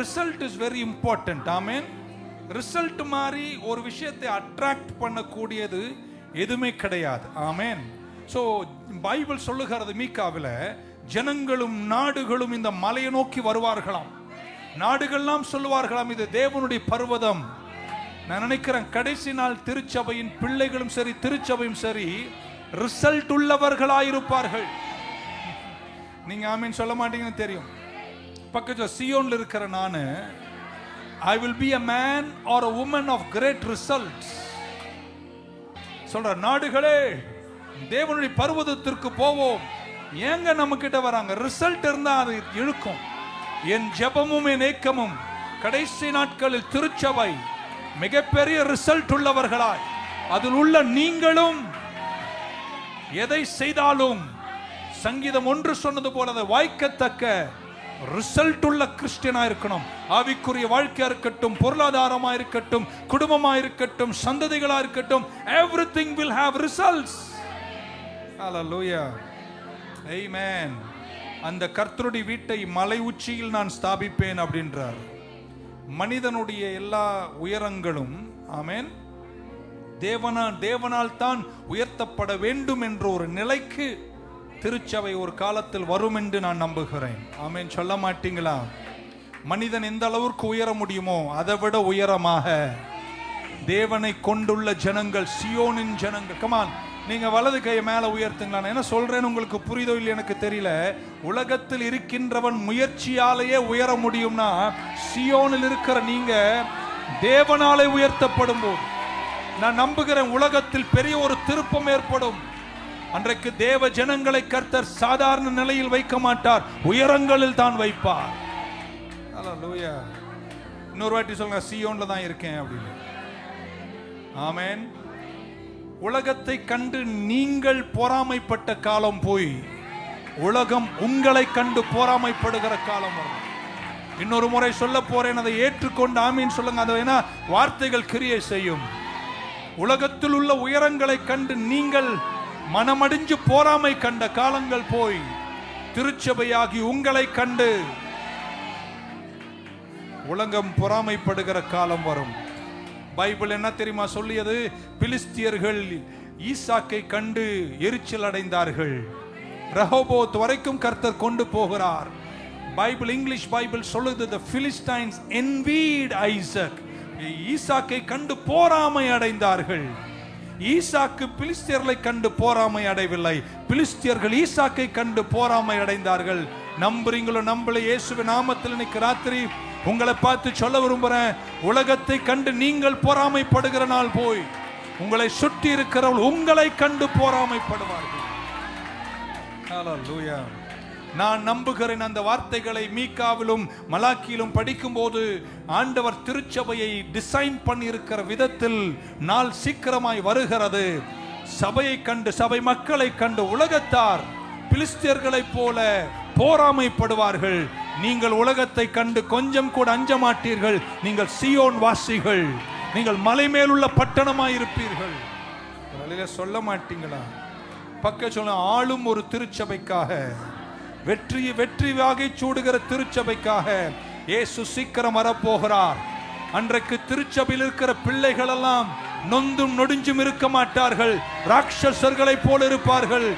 Result is very important. Amen. Result மாதிரி ஒரு விஷயத்தை அட்ராக்ட் பண்ணக்கூடியது எதுவுமே கிடையாது. ஆமென். சோ பைபிள் சொல்லுகிறது மீகாவில, ஜனங்களும் நாடுகளும் இந்த மலையை நோக்கி வருவார்களாம். நாடுகள்லாம் சொல்லுவார்களாம், இது தேவனுடைய பர்வதம். நான் நினைக்கிறேன் கடைசி நாள் திருச்சபையின் பிள்ளைகளும் சரி, திருச்சபையும் சரி, ரிசல்ட் உள்ளவர்களாயிருப்பார்கள். நீங்க ஆமீன் சொல்ல மாட்டீங்கன்னு தெரியும். பக்கத்துல சியோன்ல இருக்கிற நானு, I will be a man or a woman of great results. சொல்ற நாடுகளே தேவனுடைய பர்வதத்திற்கு போவோம். ஏங்க நம்ம கிட்ட வராங்க? ரிசல்ட் இருந்தா அது இழுக்கும். என் ஜெபமும் என் ஏக்கமும் கடைசி நாட்களில் திருச்சபை மிகப்பெரிய ரிசல்ட் உள்ளவர்களாய், அதில் உள்ள நீங்களும் எதை செய்தாலும் சங்கீதம் 1 சொன்னது போல அதை வாய்க்கத்தக்க ரிசல்ட் உள்ள கிறிஸ்டியனா இருக்கணும். ஆவிக்குரிய வாழ்க்கையா இருக்கட்டும், பொருளாதாரமா இருக்கட்டும், குடும்பமா இருக்கட்டும், சந்ததிகளா இருக்கட்டும், everything will have results. Hallelujah. Amen. அந்த கர்த்தருடைய வீட்டை மலை உச்சியில் நான் ஸ்தாபிப்பேன் அப்படின்றார். மனிதனுடைய எல்லா உயரங்களும் ஆமென் தேவனால் தான் உயர்த்தப்பட வேண்டும் என்ற ஒரு நிலைக்கு திருச்சபை ஒரு காலத்தில் வரும் என்று நான் நம்புகிறேன். ஆமென் சொல்ல மாட்டீங்களா? மனிதன் எந்த அளவுக்கு உயர முடியுமோ அதை விட உயரமாக தேவனை கொண்டுள்ள ஜனங்கள், சியோனின் ஜனங்கள். கமான், நீங்க வலது கையை மேல உயர்த்துங்களா? நான் என்ன சொல்றேன்னு உங்களுக்கு புரியுதோ இல்லை எனக்கு தெரியல. உலகத்தில் இருக்கின்றவன் முயற்சியாலேயே உயர முடியும்னா, சியோனில் இருக்கிற நீங்க தேவனாலே உயர்த்தப்படும் போது நான் நம்புகிறேன் உலகத்தில் பெரிய ஒரு திருப்பம் ஏற்படும். அன்றைக்கு தேவ ஜனங்களை கர்த்தர் சாதாரண நிலையில் வைக்க மாட்டார், உயரங்களில் தான் வைப்பார். ஹல்லேலூயா. இன்னொரு வாட்டி சொல்லுங்க, சியோன்ல தான் இருக்கேன் அப்படின்னு. ஆமென். உலகத்தை கண்டு நீங்கள் பொறாமைப்பட்ட காலம் போய் உலகம் உங்களை கண்டு பொறாமைப்படுகிற காலம் வரும். இன்னொரு முறை சொல்ல போறேன், அதை ஏற்றுக்கொண்டு ஆமீன் சொல்லுங்க. அதை வேணா வார்த்தைகள் கிரியை செய்யும். உலகத்தில் உள்ள உயரங்களை கண்டு நீங்கள் மனமடிஞ்சு போராமை கண்ட காலங்கள் போய் திருச்சபையாகி உங்களை கண்டு உலகம் பொறாமைப்படுகிற காலம் வரும். பைபிள் என்ன தெரியுமா சொல்லியது? பிலிஸ்தியர்கள் ஈசாக்கை கண்டு எரிச்சல் அடைந்தார்கள். ரெஹோபோத் வரைக்கும் கர்த்தர் கொண்டு போகிறார். பைபிள், இங்கிலீஷ் பைபிள் சொல்லுது, the Philistines envied Isaac. ஈசாக்கை கண்டு போராமை அடைந்தார்கள். ஈசாக்கு பிலிஸ்தியர்களை கண்டு போராமை அடையவில்லை, பிலிஸ்தியர்கள் ஈசாக்கை கண்டு போராமை அடைந்தார்கள். நம்புறீங்களோ நம்பல, இயேசுவின் நாமத்தில் இன்னைக்கு ராத்திரி உங்களை பார்த்து சொல்ல விரும்புறேன், உலகத்தை கண்டு நீங்கள் பொறாமைப்படுகிற நாள் போய் உங்களை சுற்றி இருக்கிறவர்கள் உங்களை கண்டு பொறாமைப்படுவார்கள். ஹல்லேலூயா. நான் நம்புகிறேன் அந்த வார்த்தைகளை மீகாவிலும் மலாக்கியிலும் படிக்கும் போது ஆண்டவர் திருச்சபையை டிசைன் பண்ணி இருக்கிற விதத்தில் நாள் சீக்கிரமாய் வருகிறது. சபையை கண்டு, சபை மக்களை கண்டு உலகத்தார் பிலிஸ்தியர்களைப் போல போராமைப்படுவார்கள். நீங்கள் உலகத்தை கண்டு கொஞ்சம் கூட அஞ்ச மாட்டீர்கள். நீங்கள் சியோன் வாசிகள், நீங்கள் மலை மேலுள்ள பட்டணமாய் இருப்பீர்கள். சொல்ல மாட்டீங்களா? பக்க சொல்ல, ஆளும் ஒரு திருச்சபைக்காக, வெற்றி வாகை சூடுகிற திருச்சபைக்காக இயேசு சீக்கிரம் வரப்போகிறார். அன்றைக்கு திருச்சபையில் இருக்கிற பிள்ளைகள் எல்லாம் நொந்தும் நொடிஞ்சும் இருக்க மாட்டார்கள், ராட்சசர்களை போல இருப்பார்கள்.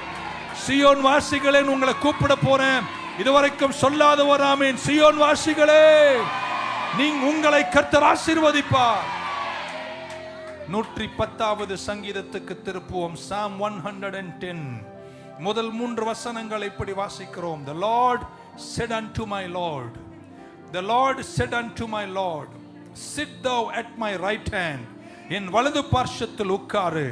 சியோன் வாசிகளே, உங்களை கூப்பிட போறேன், இதுவரைக்கும் சொல்லாதவர். ஆமென். சியோன் வாசிகளே, நீங்க உங்களை கர்த்தர் ஆசீர்வதிப்பார். 110வது சங்கீதத்துக்கு திருப்புவோம். Psalm 110 முதல் 3 வசனங்கள் இப்படி வாசிக்கிறோம். The Lord said unto my Lord, the Lord said unto my Lord, sit thou at my right hand, என் வலது பார்ஷத்தில் உட்காரு,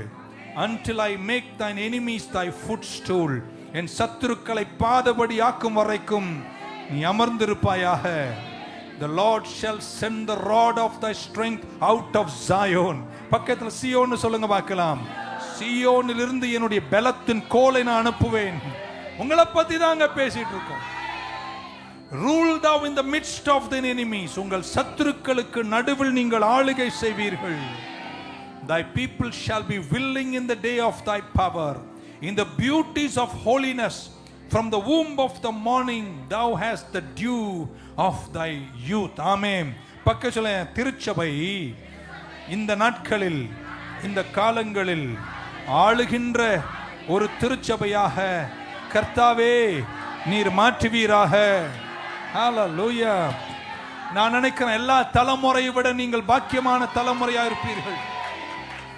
until I make thine enemies thy footstool, என் சத்துருக்களை பாதபடி ஆக்கும் வரைக்கும் நீ அமர்ந்திருப்பாயாக. The Lord shall send the rod of thy strength out of Zion. பக்கத்தில் சியோன்னு சொல்லுங்க பார்க்கலாம். சியோனில் இருந்து என்னுடைய பலத்தின் கோலை நான் அனுப்புவேன். உங்களை பத்தி தாங்க பேசிட்டு இருக்கோம். Rule thou in the midst of thine enemies. உங்கள் சத்துருக்களுக்கு நடுவில் நீங்கள் ஆளுகை செய்வீர்கள். Thy people shall be willing in the day of thy power. In the beauties of holiness, from the womb of the morning, thou hast the dew of thy youth. Amen. பக்கத்துல திருச்சபை இந்த நாட்களில் இந்த காலங்களில் ஆளுகின்ற ஒரு திருச்சபையாக கர்த்தாவே நீர் மாற்றுவீராக. ஹalleluya. நான் நினைக்கிறேன் எல்லா தலைமுறையை விட நீங்கள் பாக்கியமான தலைமுறையாக இருப்பீர்கள்.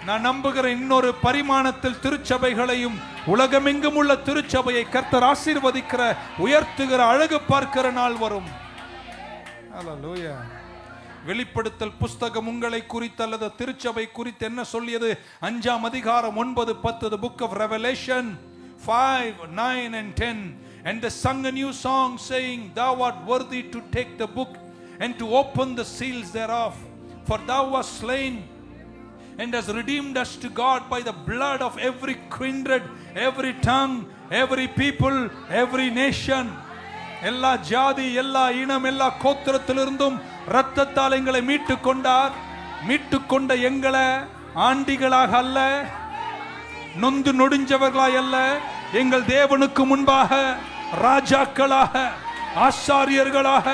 நான் நம்புகிறேன் இன்னொரு பரிமாணத்தில் திருச்சபைகளையும் உலகமெங்கும் உள்ள திருச்சபையை கர்த்தர் ஆசீர்வதிக்கிற உயர்த்துகிற அழகு பார்க்கிற நாள் வரும். ஹalleluya. வெளிப்படுத்தல் புஸ்தகம் உங்களை குறித்து அல்லது திருச்சபை குறித்து என்ன சொல்லியது? 5ஆம் அதிகாரம் 9, 10. The book of Revelation 5, 9 and 10. And they sung a new song saying, thou art worthy to take the book and to open the seals thereof, for thou wast slain and hast redeemed us to God by the blood of every kindred, every tongue, every people, every nation. எல்லா ஜாதி, எல்லா இனம், எல்லா கோத்திரத்திலிருந்தும் இரத்தத்தால் எங்களை மீட்டு கொண்டார். மீட்டு கொண்ட எங்களை ஆண்டிகளாக அல்ல, நொந்து நொடிஞ்சவர்களாய் அல்ல, எங்கள் தேவனுக்கு முன்பாக ராஜாக்களாக, ஆசாரியர்களாக.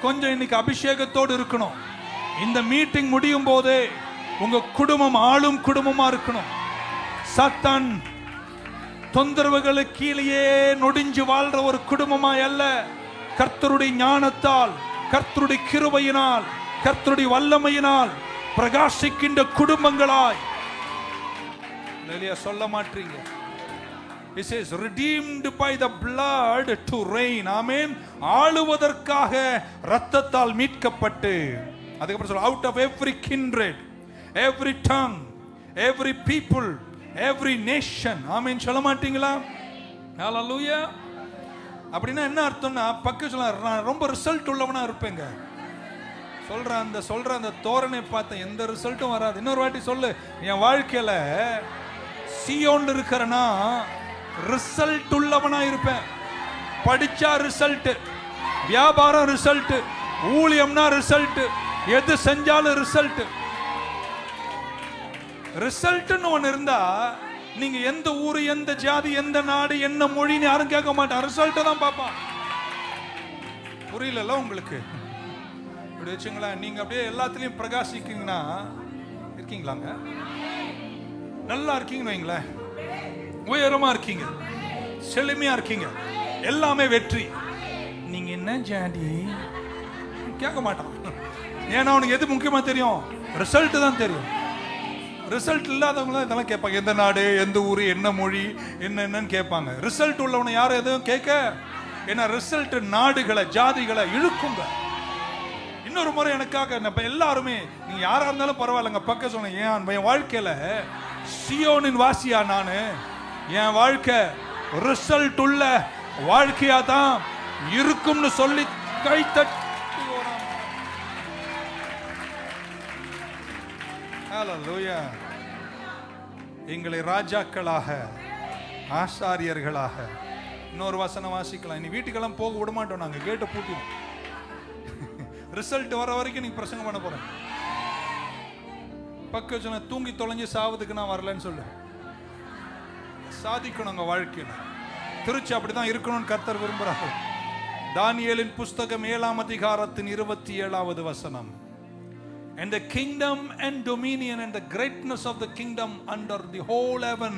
கொஞ்சம் இன்னைக்கு அபிஷேகத்தோடு இருக்கணும். இந்த மீட்டிங் முடியும் போதே உங்க குடும்பம் ஆளும் குடும்பமா இருக்கணும். சாத்தான் தொந்தரவுகளுக்கு கீழே நொடிஞ்சு வாழ்ற ஒரு குடும்பமாய் அல்ல, கர்த்தருடைய ஞானத்தால், கர்த்தருடைய கிருபையினால், கர்த்தருடைய வல்லமையினால் பிரகாசிக்கின்ற குடும்பங்களாய். சொல்ல மாட்டீங்க. It says redeemed by the blood to reign. ஆமென். ஆளுவதற்காக இரத்தத்தால் மீட்கப்பட்டு. அதுக்கப்புறம் சொல்ல out of every kindred, every tongue, every people, every nation. ஆமென். சொல்ல மாட்டீங்களா? ஹalleluya. அப்படின்னா என்ன அர்த்தம்னா, பக்கத்துல நான் ரொம்ப ரிசல்ட் உள்ளவனா இருப்பேங்க. சொல்ற அந்த தோரணை பார்த்த எந்த ரிசல்ட்டும் வராது. இன்னொரு வாட்டி சொல்லு, என் வாழ்க்கையில சியோன்ல இருக்கிறனா ரிசல்ட் உள்ளவனா இருப்பேன். படிச்சா ரிசல்ட், வியாபாரம் ரிசல்ட், ஊழியம்னா ரிசல்ட், எது செஞ்சாலும் ரிசல்ட். ரிசல்ட்னு ஒன்னு இருந்தா நீங்க எந்த ஊரு, எந்த ஜாதி, எந்த நாடு, என்ன மொழின்னு யாரும் கேட்க மாட்டான். ரிசல்ட் தான் பார்ப்பான். புரியல உங்களுக்கு? இப்படி வச்சுங்களேன், நீங்க அப்படியே எல்லாத்துலயும் பிரகாசிக்கீங்கன்னா இருக்கீங்களாங்க, நல்லா இருக்கீங்கன்னு வைங்களேன், உயரமா இருக்கீங்க, செழுமையா இருக்கீங்க, எல்லாமே வெற்றி. நீங்க என்ன ஜாதி கேட்க மாட்டான். ஏன்னா அவனுக்கு எது முக்கியமா தெரியும்? ரிசல்ட் தான் தெரியும். ரிசல்ட் இல்லாதவங்க இதெல்லாம் கேட்பாங்க. எந்த நாடு, எந்த ஊரு, என்ன மொழி, என்னன்னு கேட்பாங்க. ரிசல்ட் உள்ளவனை யாரும் எதுவும் கேட்க. ஏன்னா ரிசல்ட் நாடுகளை, ஜாதிகளை இழுக்குங்க. இன்னொரு முறை எனக்காக எல்லாருமே, நீங்க யாரா இருந்தாலும் பரவாயில்லைங்க, பக்கம் சொன்னேன், என் வாழ்க்கையில சியோனின் வாசியா நானு, என் வாழ்க்கை ரிசல்ட் உள்ள வாழ்க்கையா தான் இருக்கும்னு சொல்லி கைத்தட்டி. ஹalleluya. எங்களை ராஜாக்களாக, ஆசாரியர்களாக. இன்னொரு வசனம் வாசிக்கலாம். இனி வீட்டுக்கெல்லாம் போக விட மாட்டோம், நாங்க கேட்ட பூட்டிடும். ரிசல்ட் வர வரைக்கும் நீங்க பிரசங்கம் பண்ண போறேன். பக்கம் சொன்ன தூங்கி தொலைஞ்சு சாவதுக்கு நான் வரலன்னு சொல்லு. சாதிக்கணும் உங்க வாழ்க்கையில. திருச்சி அப்படிதான் இருக்கணும்னு கர்த்தர் விரும்புறாரு. தானியேலின் புஸ்தகம் 7ஆம் அதிகாரத்தின் 27வது வசனம். And the kingdom and dominion and the greatness of the kingdom under the whole heaven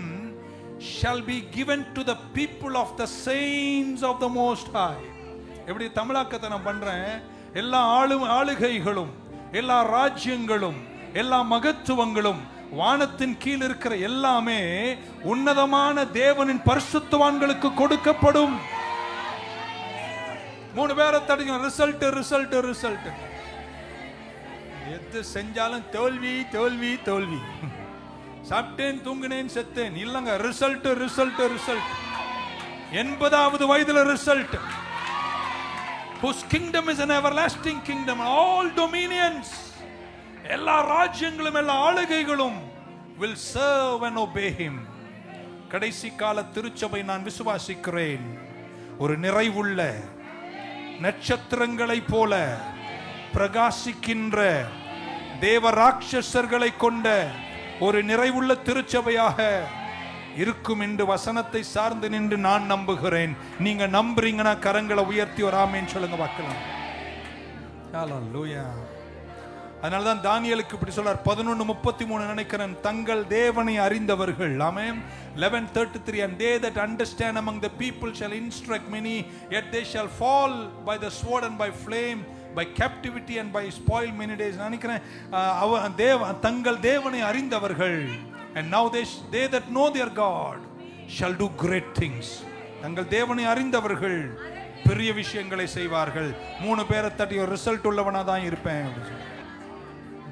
shall be given to the people of the saints of the Most High. எப்படி தமிழாக்கத்தை நான் பண்றேன். எல்லா ஆளுகைகளும், எல்லா ராஜ்யங்களும், எல்லா மகத்துவங்களும், வானத்தின் கீழ் இருக்கிற எல்லாமே உன்னதமான தேவனின் பரிசுத்தவான்களுக்கு கொடுக்கப்படும். 3 பேரை தடுங்க. Result result result. எது செஞ்சாலும் தோல்வி தோல்வி தோல்வி. சாப்பிட்டேன், தூங்கினேன், செத்தேன் இல்லங்க. Result result result. 80வது வயதுல result. Whose kingdom is an everlasting kingdom, all dominions, எல்லா ராஜ்யங்களும், எல்லா ஆளுகைகளும் will serve and obey him. கடைசி கால திருச்சபை நான் விசுவாசிக்கிறேன். ஒரு நிறைவுள்ள நட்சத்திரங்களை போல பிரகாசிக்கின்ற தேவ ராட்சசர்களை கொண்ட ஒரு நிறைவுள்ள திருச்சபையாக இருக்கும் என்று வசனத்தை சார்ந்து நின்று நான் நம்புகிறேன். நீங்க நம்புறீங்கன்னா கரங்களை உயர்த்தி ஒரு ஆமென் சொல்லுங்க பார்க்கலாம். ஹல்லேலூயா. அதனாலதான் தானியேலுக்கு இப்படி சொல்றார், 11:33 நினைக்கிறேன், தங்கள் தேவனை அறிந்தவர்கள். ஆமென். 11:33 and they that understand among the people shall instruct many, yet they shall fall by the sword and by flame, by captivity and by spoil many days. நினைக்கிறேன் தங்கள் தேவனை அறிந்தவர்கள். And now they that know their God shall do great things. தங்கள் தேவனை அறிந்தவர்கள் பெரிய விஷயங்களை செய்வார்கள். 3 பேரை தட்டி ஒரு ரிசல்ட் உள்ளவனா தான் இருப்பேன்.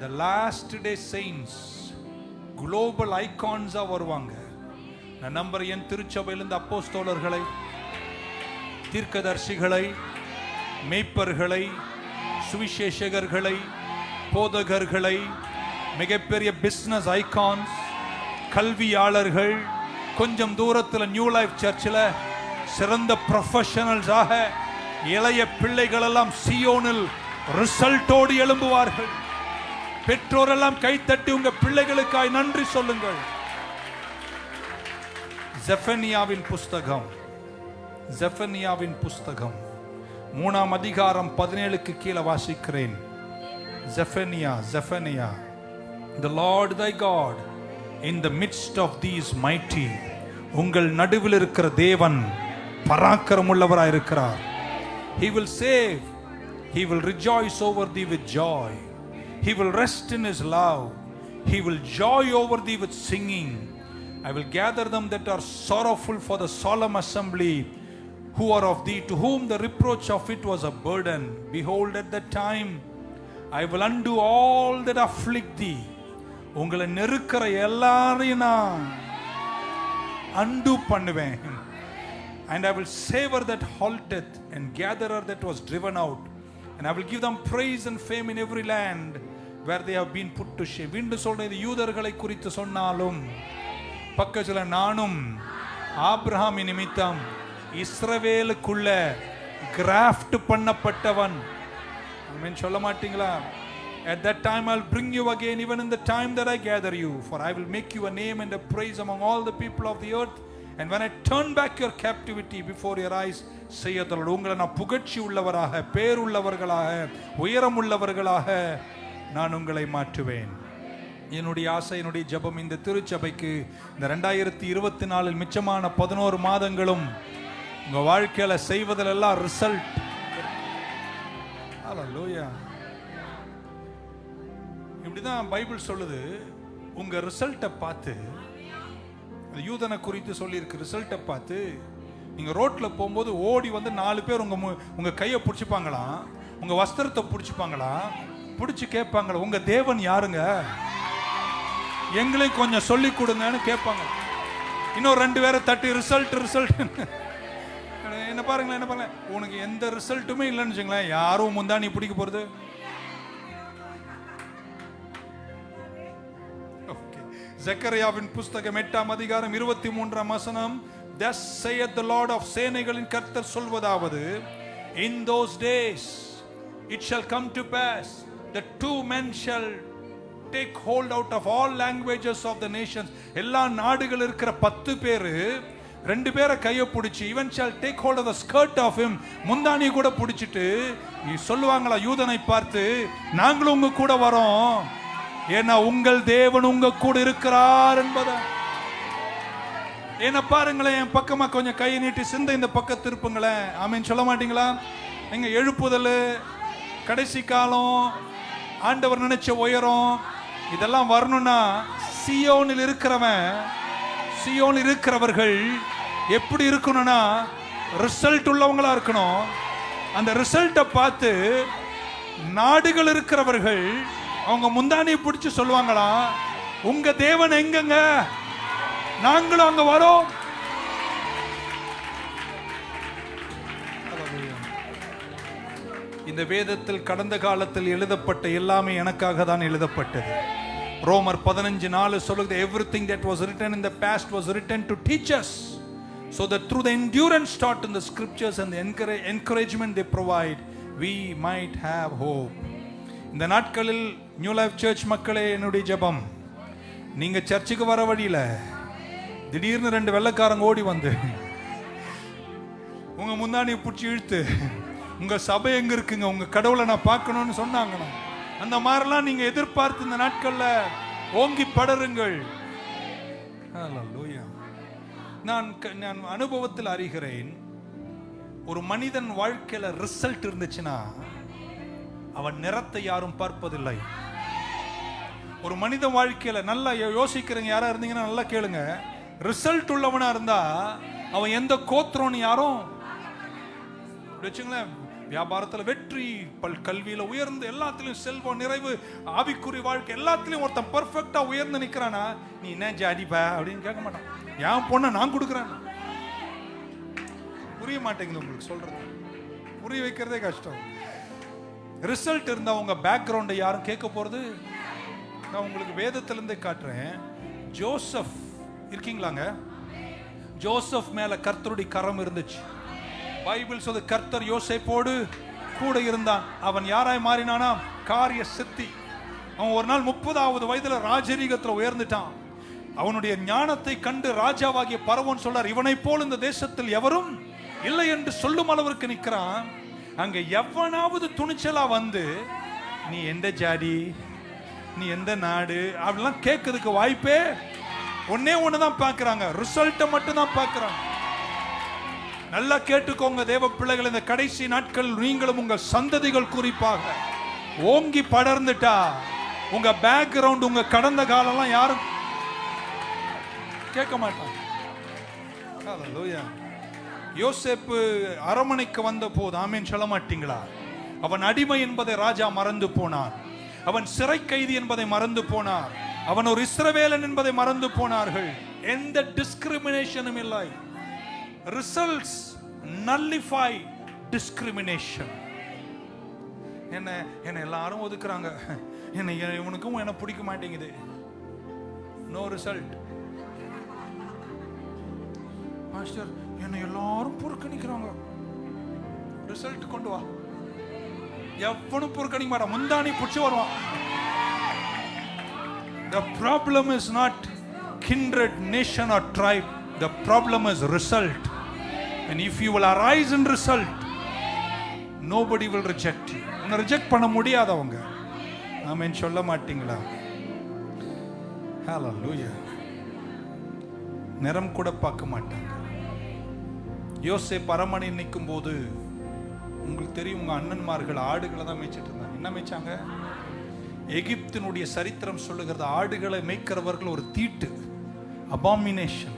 The last day saints global icons வருவாங்க. நான் நம்புறேன் என் திருச்சபையிலிருந்து அப்போஸ்தலர்களை, தீர்க்கதரிசிகளை, மேய்ப்பர்களை, சுவிசேஷகர்களை, போதகர்களை, மிகப்பெரிய பிசினஸ் ஐகான்ஸ், கல்வியாளர்கள், கொஞ்சம் தூரத்தில் நியூ லைஃப் சர்ச்சில் சிறந்த ப்ரொஃபஷனல்ஸாக இளைய பிள்ளைகள் எல்லாம் சியோனில் ரிசல்ட்டோடு எழும்புவார்கள். பெற்றோரெல்லாம் கைத்தட்டி உங்க பிள்ளைகளுக்காய் நன்றி சொல்லுங்கள். ஜெஃபனியாவின் புஸ்தகம் 3ஆம் அதிகாரம் 17க்கு கீழே வாசிக்கிறேன். ஜெஃபனியா, the Lord thy God in the midst of these mighty, உங்கள் நடுவில் இருக்கிற தேவன் பராக்கிரமுள்ளவராய் இருக்கிறார். He will save, he will rejoice over thee with joy, he will rest in his love, he will joy over thee with singing. I will gather them that are sorrowful for the solemn assembly, who are of thee, to whom the reproach of it was a burden. Behold, at that time I will undo all that afflict thee. உங்களை நெருக்கிற எல்லாரையும் நான் undo பண்ணுவேன். And I will savor that halteth and gatherer that was driven out, and I will give them praise and fame in every land where they have been put to shame. வீண்டு சொல்ற இது யூதர்களை குறித்து சொன்னாலும் பக்கத்துல நானும் ஆபிரகாமின் நிமித்தம் இஸ்ரவேலுக்குள்ள கிராஃப்ட் பண்ணப்பட்டவன். ஆமென் சொல்ல மாட்டீங்களா? At that time I'll bring you again, even in the time that I gather you, for I will make you a name and a praise among all the people of the earth. And when I turn back your captivity before your eyes, saith the Lord, உங்களை நான் புகழ்ச்சி உள்ளவராக, பேர் உள்ளவர்களாக, உயரம் உள்ளவர்களாக நான் உங்களை மாற்றுவேன். என்னுடைய ஆசை, என்னுடைய ஜெபம் இந்த திருச்சபைக்கு இந்த 2024 மிச்சமான 11 மாதங்களும் உங்க வாழ்க்கையில செய்வதெல்லாம் ரிசல்ட். ஹல்லேலூயா. இப்படிதான் பைபிள் சொல்லுது. உங்க ரிசல்ட்டை பார்த்து, யூதனை குறித்து சொல்லியிருக்கு, ரிசல்ட்டை பார்த்து நீங்க ரோட்ல போகும்போது ஓடி வந்து 4 பேர் உங்க கையை பிடிச்சிப்பாங்களாம், உங்க வஸ்திரத்தை பிடிச்சிப்பாங்களாம், பிடிச்சி கேட்பாங்களா உங்க தேவன் யாருங்க, எங்களையும் கொஞ்சம் சொல்லி கொடுங்கன்னு கேட்பாங்க. இன்னும் 2 பேரை தட்டி ரிசல்ட் என்ன பாருங்களேன், உனக்கு எந்த ரிசல்ட்டுமே இல்லைன்னு வச்சுங்களேன், யாரும் முந்தானி பிடிக்க போறது. ஜெக்கரியாவின் புஸ்தகம் 8ஆம் அதிகாரம் 23ஆம் வசனம், thus saith the Lord of சேனைகளின் கர்த்தர் சொல்வதாவது, in those days it shall come to pass that 2 men shall take hold out of all languages of the nations. எல்லா நாடுகள் இருக்கிற 10 பேரு 2 பேரை கையை பிடிச்சி, even shall take hold of the skirt of him, முந்தானி கூட பிடிச்சிட்டு சொல்லுவாங்களா யூதனை பார்த்து, நாங்களும் உங்க கூட வரோம், ஏன்னா உங்கள் தேவன் உங்க கூட இருக்கிறார் என்பதா. என்ன பாருங்களேன், என் பக்கமா கொஞ்சம் கையை நீட்டி சிந்தை இந்த பக்கம் திருப்புங்களேன். ஆமென் சொல்ல மாட்டீங்களா? எங்க எழுப்புதல், கடைசி காலம், ஆண்டவர் நினைச்ச உயரம், இதெல்லாம் வரணும்னா சியோனில் இருக்கிறவர்கள் எப்படி இருக்கணும்னா ரிசல்ட் உள்ளவங்களா இருக்கணும். அந்த ரிசல்ட்டை பார்த்து நாடுகள் இருக்கிறவர்கள் அவங்க முந்தானியை பிடிச்சு சொல்லுவாங்களா, உங்க தேவன் எங்கங்க, நாங்களும் அங்க வரோம். இந்த வேதத்தில் கடந்த காலத்தில் எழுதப்பட்ட எல்லாமே எனக்காக தான் எழுதப்பட்டது. ரோமர் 15:4 சொல்லுது, everything that was written in the past was written to teach us So that through the endurance taught in the scriptures and the encouragement they provide, we might have hope. இந்த நாட்களில் நியூ லைஃப் சர்ச் மக்களே, என்னுடைய ஜெபம், நீங்க சர்ச்சுக்கு வர வழியில திடீர்னு 2 வெள்ளைக்காரங்க ஓடி வந்து உங்க முன்னாடி பிடிச்சி இழுத்து, உங்க சபை எங்க இருக்குங்க, உங்க கடவுளை நான் பார்க்கணும்னு சொன்னாங்கண்ணா, அந்த மாதிரிலாம் நீங்க எதிர்பார்த்து இந்த நாட்கள்ல ஓங்கி படருங்கள். நான் அனுபவத்தில் அறிகிறேன், ஒரு மனிதன் வாழ்க்கையில ரிசல்ட் இருந்துச்சுன்னா அவன் நிறத்தை யாரும் பார்ப்பதில்லை. ஒரு மனித வாழ்க்கையில நல்லா யோசிக்கிறீங்க யாரா இருந்தீங்கன்னா நல்லா கேளுங்க, ரிசல்ட் உள்ளவனா இருந்தா அவன் எந்த கோத்திரம்னு யாரும் வச்சுங்களேன், வியாபாரத்துல வெற்றி, கல்வியில உயர்ந்து, எல்லாத்திலையும் செல்வம், நிறைவு, ஆவிக்குறி வாழ்க்கை, எல்லாத்திலையும் ஒருத்தன் பெர்ஃபெக்டா உயர்ந்து நிக்கிறானா, நீ என்ன ஜாடிப்பா அப்படின்னு கேட்க மாட்டான். என் பொண்ணை நான் கொடுக்குறேன். புரிய மாட்டேங்குது உங்களுக்கு சொல்றது, புரிய வைக்கிறதே கஷ்டம். ரிசல்ட் இருந்தா உங்க பேக்ரவுண்டை யாரும் கேட்க போறது. நான் உங்களுக்கு வேதத்திலிருந்தே காட்டுறேன். ஜோசப் இருக்கீங்களாங்க? ஜோசப் மேல கர்த்தருடைய கரம் இருந்துச்சு. பைபிள் சொல்லுது, கர்த்தர் யோசேப்போடு கூட இருந்தான். அவன் யாராய் மாறினானா? காரிய சித்தி. அவன் ஒரு நாள் 30வது வயதுல ராஜரீகத்துல உயர்ந்துட்டான். அவனுடைய ஞானத்தை கண்டு ராஜாவாகிய பரவோன் சொல்றார், இவனை போல் இந்த தேசத்தில் எவரும் இல்லை என்று சொல்லும் அளவிற்கு நிற்கிறான். அங்க எவனாவது துணிச்சலா வந்து நீ எந்த ஜாடி, நீ எந்த நாடு அப்படிலாம் கேட்கறதுக்கு வாய்ப்பே? ஒன்னே ஒண்ணுதான் பாக்குறாங்க, ரிசல்ட்டை மட்டும் தான் பாக்குறாங்க. நல்லா கேட்டுக்கோங்க தேவ பிள்ளைகள், இந்த கடைசி நாட்கள் நீங்களும் உங்க சந்ததிகள் குறிப்பாக ஓங்கி படர்ந்துட்டா உங்க பேக்ரவுண்ட், உங்க கடந்த காலம்லாம் யாரும் கேட்க மாட்டாங்க. ஹல்லேலூயா. யோசேப்பு அரமனைக்கு வந்த போது ஆமென் சொல்ல மாட்டீங்களா? அவன் அடிமை என்பதை ராஜா மறந்து போனான். அவன் சிறை கைதி என்பதை மறந்து போனார். அவன் ஒரு இஸ்ரவேலன் என்பதை மறந்து போனார்கள். எந்த டிஸ்கிரிமினேஷனும் இல்லை. Results nullify discrimination. என்ன எல்லாரும் ஒதுக்குறாங்க, இவனுக்கும் என்ன பிடிக்க மாட்டேங்குது, நோ ரிசல்ட். மாஸ்டர் என்ன எல்லாரும் புறக்கணிக்கிறாங்க, ரிசல்ட் கொண்டு வா. எவனும் புறக்கணிக்க மாட்டான், முந்தானி புடிச்சு வருவான். The problem is not kindred, nation or tribe. The problem is result. And if you will arise in result, nobody will reject you. உன்னை ரிஜெக்ட் பண்ண முடியாதவங்க ஆமென் சொல்ல மாட்டீங்களா? ஹல்லேலூயா. நிறம் கூட பார்க்க மாட்டாங்க. யோசேப்பு அரமனையில் நிற்கும் போது உங்களுக்கு தெரியும், உங்க அண்ணன்மார்கள் ஆடுகளை தான் மேய்ச்சிட்டு இருந்தாங்க. என்ன மேய்ச்சாங்க? எகிப்தினுடைய சரித்திரம் சொல்லுகிறது, ஆடுகளை மேய்க்கிறவர்கள் ஒரு தீட்டு, அபாமினேஷன்.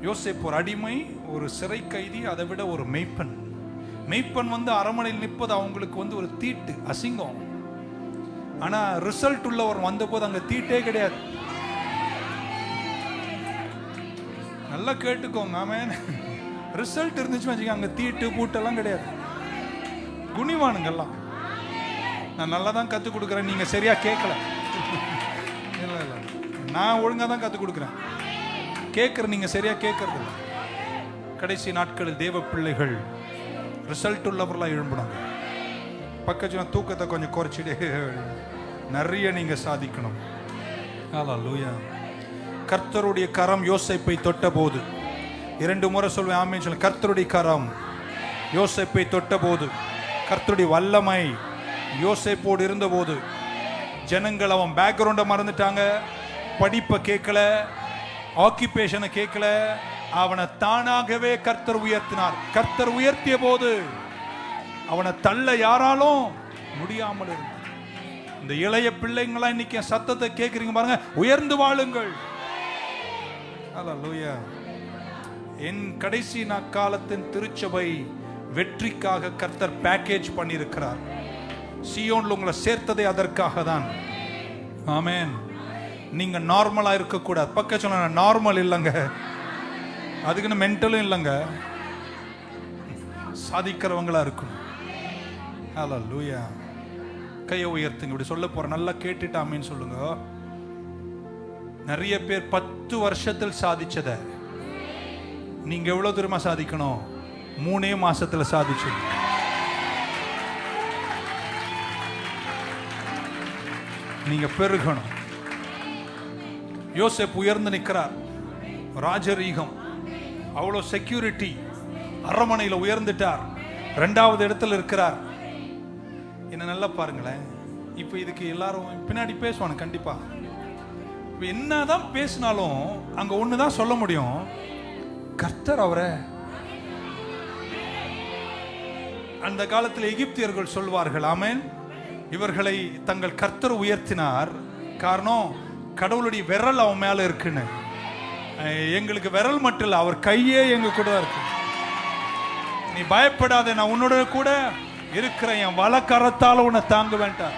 யோசேப்பு ஒரு அடிமை, ஒரு சிறை கைதி, அதை விட ஒரு மெய்ப்பன். மெய்ப்பன் வந்து அரமனையில் நிற்பது அவங்களுக்கு வந்து ஒரு தீட்டு, அசிங்கம். ஆனா ரிசல்ட் உள்ளவர் வந்த போது அங்க தீட்டே கிடையாது. நல்லா கேட்டுக்கோங்க ஆமென். ரிசல்ட் இருந்துச்சு வச்சுக்க, அங்க தீட்டு பூட்டெல்லாம் கிடையாது. குணிவானுங்கெல்லாம். நான் நல்லா தான் கற்றுக் கொடுக்குறேன், நீங்க சரியா கேட்கல. இல்லை இல்லை, நான் ஒழுங்கா தான் கற்றுக் கொடுக்குறேன், கேட்குற நீங்க சரியா கேட்கறது இல்லை. கடைசி நாட்களில் தேவ பிள்ளைகள் ரிசல்ட் உள்ளவர்களாக எழும்புனாங்க. பக்கத்துல தூக்கத்தை கொஞ்சம் குறைச்சிட்டு நிறைய நீங்க சாதிக்கணும். ஹல்லேலூயா. கர்த்தருடைய கரம் யோசேப்பை தொட்ட போது, 2 முறை சொல்வேன் ஆமென் சொல்ல. கர்த்தருடைய கரம் யோசேப்பை தொட்ட போது, கர்த்தருடைய வல்லமை யோசேப்போடு இருந்த போது, ஜனங்கள் அவன் பேக்ரவுண்டை மறந்துட்டாங்க, படிப்பை கேட்கல, ஆக்கிபேஷனை கேட்கல, அவனை தானாகவே கர்த்தர் உயர்த்தினார். கர்த்தர் உயர்த்திய போது அவனை தள்ள யாராலும் முடியாமல் இருந்தது. இந்த இளைய பிள்ளைங்களா இன்னைக்கு என் சத்தத்தை கேட்குறீங்க பாருங்க, உயர்ந்து வாழுங்கள். ஹல்லேலூயா. என் கடைசி நாட்காலத்தின் திருச்சபை வெற்றிக்காக கர்த்தர் பேக்கேஜ் பண்ணியிருக்கிறார். சியோன்ல உங்களை சேர்த்ததே அதற்காக தான். ஆமென். நீங்க நார்மலா இருக்கக்கூடாது. பக்க சொல்ல, நார்மல் இல்லைங்க, அதுக்குன்னு மென்டலும் இல்லைங்க, சாதிக்கிறவங்களா இருக்கணும். ஹல்லேலூயா. கையை உயர்த்துங்க. இப்படி சொல்ல போற, நல்லா கேட்டுட்டாமேன்னு சொல்லுங்க. நிறைய பேர் 10 வருஷத்தில் சாதிச்சத நீங்க எவ்வளவு தூரமா சாதிக்கணும்? 3 மாசத்துல சாதிச்சு. நீங்க பெருகணும். யோசேப்பு உயர்ந்து நிற்கிறார். ராஜரீகம், அவ்வளோ செக்யூரிட்டி, அரண்மனையில உயர்ந்துட்டார். 2வது இடத்துல இருக்கிறார். என்ன நல்லா பாருங்களேன். இப்ப இதுக்கு எல்லாரும் பின்னாடி பேசுவாங்க கண்டிப்பா. என்னதான் பேசினாலும் அங்க ஒண்ணுதான் சொல்ல முடியும், கர்த்தர் அவரை. அந்த காலத்தில் எகிப்தியர்கள் சொல்வார்கள், ஆமென், இவர்களை தங்கள் கர்த்தர் உயர்த்தினார். காரணம், கடவுளுடைய விரல் அவன் மேல இருக்குன்னு. எங்களுக்கு விரல் மட்டும் இல்ல, அவர் கையே எங்க கூட இருக்கு. நீ பயப்படாத, நான் உன்னோட கூட இருக்கிறேன், என் வலக்கரத்தால உன்னை தாங்க வேண்டாம்.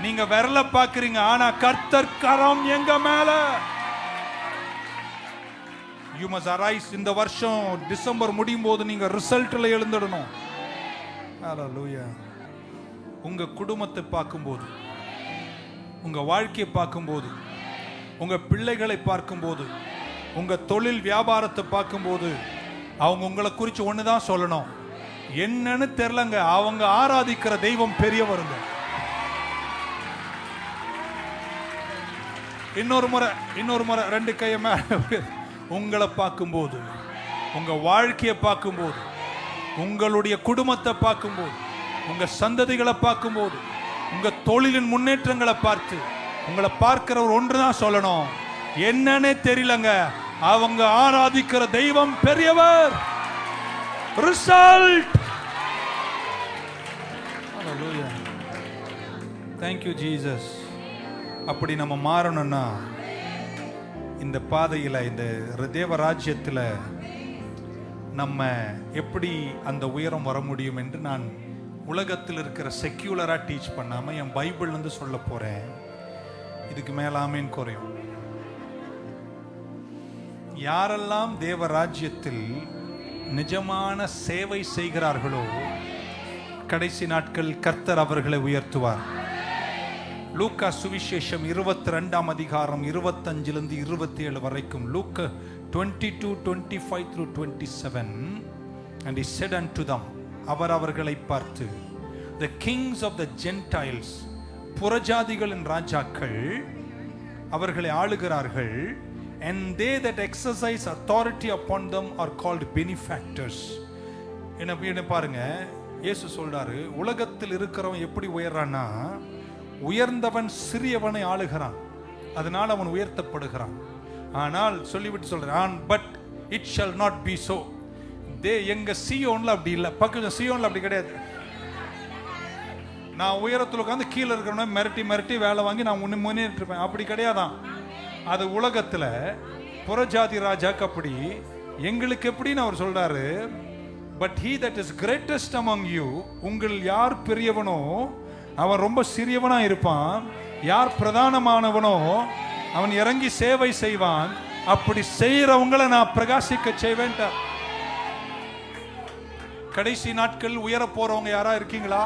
நீங்க விரல பாக்குறீங்க, ஆனா கர்த்தர் கரம் எங்க மேல. You must arise. இந்த வருஷம் டிசம்பர் முடியும் போது நீங்க ரிசல்ட்ல எழுந்துடணும். ஹalleluya. உங்க குடும்பத்தை பார்க்கும்போது, உங்க வாழ்க்கையை பார்க்கும்போது, உங்க பிள்ளைகளை பார்க்கும்போது, உங்க தொழில் வியாபாரத்தை பார்க்கும்போது, அவங்க உங்களை குறித்து ஒண்ணுதான் சொல்லணும், என்னன்னு தெரியலங்க, அவங்க ஆராதிக்கிற தெய்வம் பெரியவருங்க. இன்னொரு முறை 2 கையை மேல. உங்களை பார்க்கும்போது, உங்க வாழ்க்கையை பார்க்கும்போது, உங்களுடைய குடும்பத்தை பார்க்கும்போது, உங்க சந்ததிகளை பார்க்கும்போது, உங்க தொழிலின் முன்னேற்றங்களை பார்த்து உங்களை பார்க்கிறவர் ஒன்றுதான் சொல்லணும், என்னன்னே தெரியலங்க, அவங்க ஆராதிக்கிற தெய்வம் பெரியவர். Result. Hallelujah. Thank you Jesus. அப்படி நம்ம மாறணும்னா இந்த பாதையில், இந்த தேவ ராஜ்யத்தில் நம்ம எப்படி அந்த உயரம் வர முடியும் என்று நான் உலகத்தில் இருக்கிற செக்யூலரா டீச் பண்ணாம என் பைபிள்ல இருந்து சொல்ல போறேன். இதுக்கு மேலாமேன் குறையும். யாரெல்லாம் தேவ ராஜ்யத்தில் நிஜமான சேவை செய்கிறார்களோ கடைசி நாட்கள் கர்த்தர் அவர்களை உயர்த்துவார். லூக்கா சுவிசேஷம் 22ஆம் அதிகாரம் 25 27 வரைக்கும். லூக்கா 22:25-27. And he said unto them, அவர் அவர்களை பார்த்து, the kings of the Gentiles, புறஜாதிகளின் ராஜாக்கள் அவர்களை ஆளுகிறார்கள், and they that exercise authority upon them are called benefactors. என்ன பாருங்க, இயேசு சொல்றாரு, உலகத்தில் இருக்கிறவன் எப்படி உயர்றான்னா, உயர்ந்தவன் சிறியவனை ஆளுகிறான், அதனால் அவன் உயர்த்தப்படுகிறான். ஆனால் சொல்லிவிட்டு சொல்றான், but it shawl not be so. எங்க சியோன்ல அப்படி இல்லை, பக்கம் சியோன்ல அப்படி கிடையாது. நான் உயரத்தில் உட்காந்து கீழே இருக்கிறவன மிரட்டி மிரட்டி வேலை வாங்கி நான் முன்னேறிட்டு இருப்பேன், அப்படி கிடையாதான். அது உலகத்துல புறஜாதி ராஜாக்கு அப்படி. எங்களுக்கு எப்படின்னு அவர் சொல்றாரு, but he that is greatest among you, உங்கள் யார் பெரியவனோ அவன் ரொம்ப சிறியவனா இருப்பான், யார் பிரதானமானவனோ அவன் இறங்கி சேவை செய்வான். அப்படி செய்யறவங்களை நான் பிரகாசிக்க செய்வேன். கடைசி நாட்கள் உயர போறவங்க யாரா இருக்கீங்களா?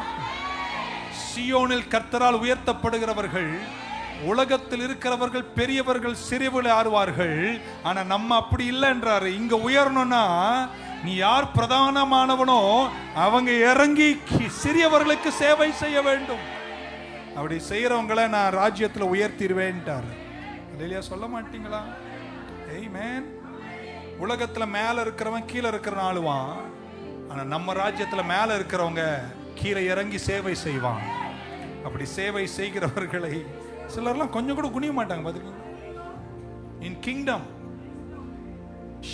சியோனில் கர்த்தரால் உயர்த்தப்படுகிறவர்கள். உலகத்தில் இருக்கிறவர்கள் பெரியவர்கள் சிறியவர்கள் ஆறுவார்கள். ஆனா நம்ம அப்படி இல்லை என்றாரு. இங்க உயரணும்னா நீ யார் பிரதானமானவனோ அவங்க இறங்கி சிறியவர்களுக்கு சேவை செய்ய வேண்டும். அப்படி செய்யறவங்களை நான் ராஜ்யத்துல உயர்த்திடுவேன்ட்டாரு. இல்லையா, சொல்ல மாட்டீங்களா? ஆமென். உலகத்துல மேல இருக்கிறவன் கீழே இருக்கிறவன் ஆளுவான். ஆனா நம்ம ராஜ்யத்துல மேல இருக்கிறவங்க கீழே இறங்கி சேவை செய்வான். அப்படி சேவை செய்கிறவர்களை சிலர்லாம் கொஞ்சம் கூட குனிய மாட்டாங்க. பாத்துக்கீங்க, இன் கிங்டம்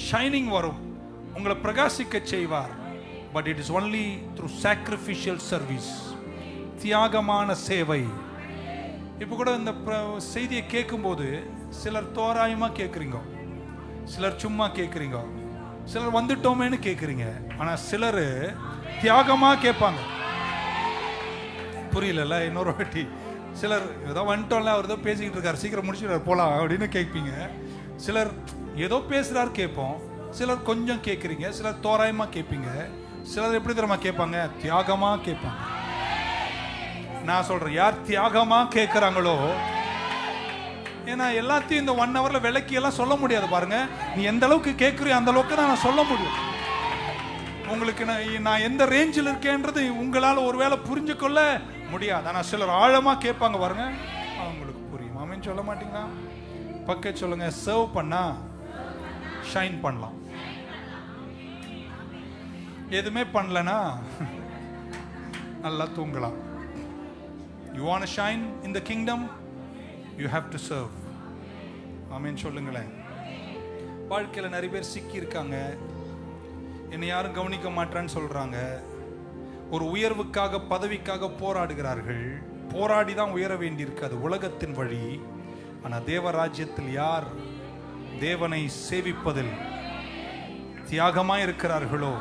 ஷைனிங் வரும், உங்களை பிரகாசிக்க செய்வார். But it is only through sacrificial service, தியாகமான சேவை. இப்போ கூட இந்த செய்தியை கேட்கும்போது சிலர் தோராயமா கேட்குறீங்க, சிலர் சும்மா கேட்குறீங்க, சிலர் வந்துட்டோமேன்னு கேட்குறீங்க. ஆனா சிலர் தியாகமா கேட்பாங்க. புரியல? இன்னொரு வாட்டி சிலர் ஏதோ வந்துட்டோம்ல, அவர் ஏதோ பேசிக்கிட்டு இருக்காரு, சீக்கிரம் முடிச்சுட்டு போலாம் அப்படின்னு கேட்பீங்க. சிலர் ஏதோ பேசுறாரு கேட்போம், சிலர் கொஞ்சம் கேட்குறீங்க, சிலர் தோராயமா கேட்பீங்க, சிலர் எப்படி தெரியுமா கேட்பாங்க? தியாகமா கேட்பாங்க. நான் சொல்றேன், யார் தியாகமா கேட்கிறாங்களோ ஏன்னா எல்லாத்தையும் இந்த 1 ஹவர்ல விளக்கி எல்லாம் சொல்ல முடியாது பாருங்க. நீ எந்த அளவுக்கு கேட்குறியோ அந்த அளவுக்கு தான் நான் சொல்ல முடியும். உங்களுக்கு நான் எந்த ரேஞ்சில் இருக்கேன்றது உங்களால் ஒருவேளை புரிஞ்சு கொள்ள முடியாது. ஆனால் சிலர் ஆழமா கேட்பாங்க பாருங்க, அவங்களுக்கு புரியும். ஆமென் சொல்ல மாட்டீங்களா? பக்கத்து சொல்லுங்க, சர்வ் பண்ணா ஷைன் பண்ணலாம். எதுவுமே பண்ணலனா நல்லா தூங்கலாம். You want to shine in the kingdom, you have to serve. ஆமென் சொல்லுங்களேன். வாழ்க்கையில் நிறைய பேர் சிக்கி இருக்காங்க. என்னை யாரும் கவனிக்க மாட்டேன்னு சொல்றாங்க. ஒரு உயர்வுக்காக பதவிக்காக போராடுகிறார்கள். போராடி தான் உயர வேண்டியிருக்கு, அது உலகத்தின் வழி. ஆனால் தேவராஜ்யத்தில் யார் தேவனை சேவிப்பதில் தியாகமாய் இருக்கிறார்களோ,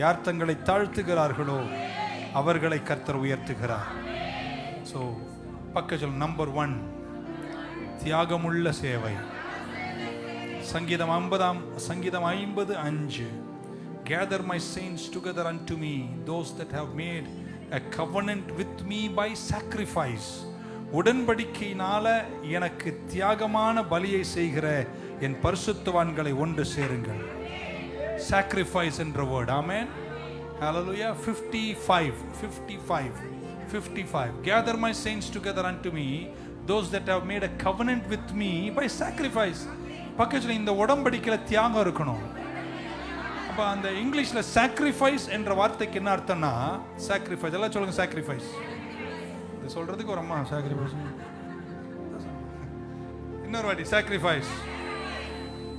யார் தங்களை தாழ்த்துகிறார்களோ அவர்களை கர்த்தர் உயர்த்துகிறார். ஸோ பக்கத்தில் நம்பர் 1 தியாகமுள்ள சேவை. சங்கீதம் 50:5 Gather my saints together unto me, those that have made a covenant with me by sacrifice. உடன்படிக்கையினால எனக்கு தியாகமான பலியை செய்கிற என் பரிசுத்தவான்களை ஒன்று சேருங்கள். sacrifice என்ற word. Amen. hallelujah. 55 Gather my saints together unto me, those that have made a covenant with me by sacrifice. பக்கத்துல இந்த உடன்படிக்கையில தியாகம் இருக்கணும். அப்ப அந்த இங்கிலீஷ்ல sacrifice என்ற வார்த்தைக்கு என்ன அர்த்தம்னா, sacrifice எல்லாம் சொல்லுங்க, sacrifice. இது சொல்றதுக்கு ஒரு அம்மா sacrifice, இன்னொரு வாட்டி sacrifice.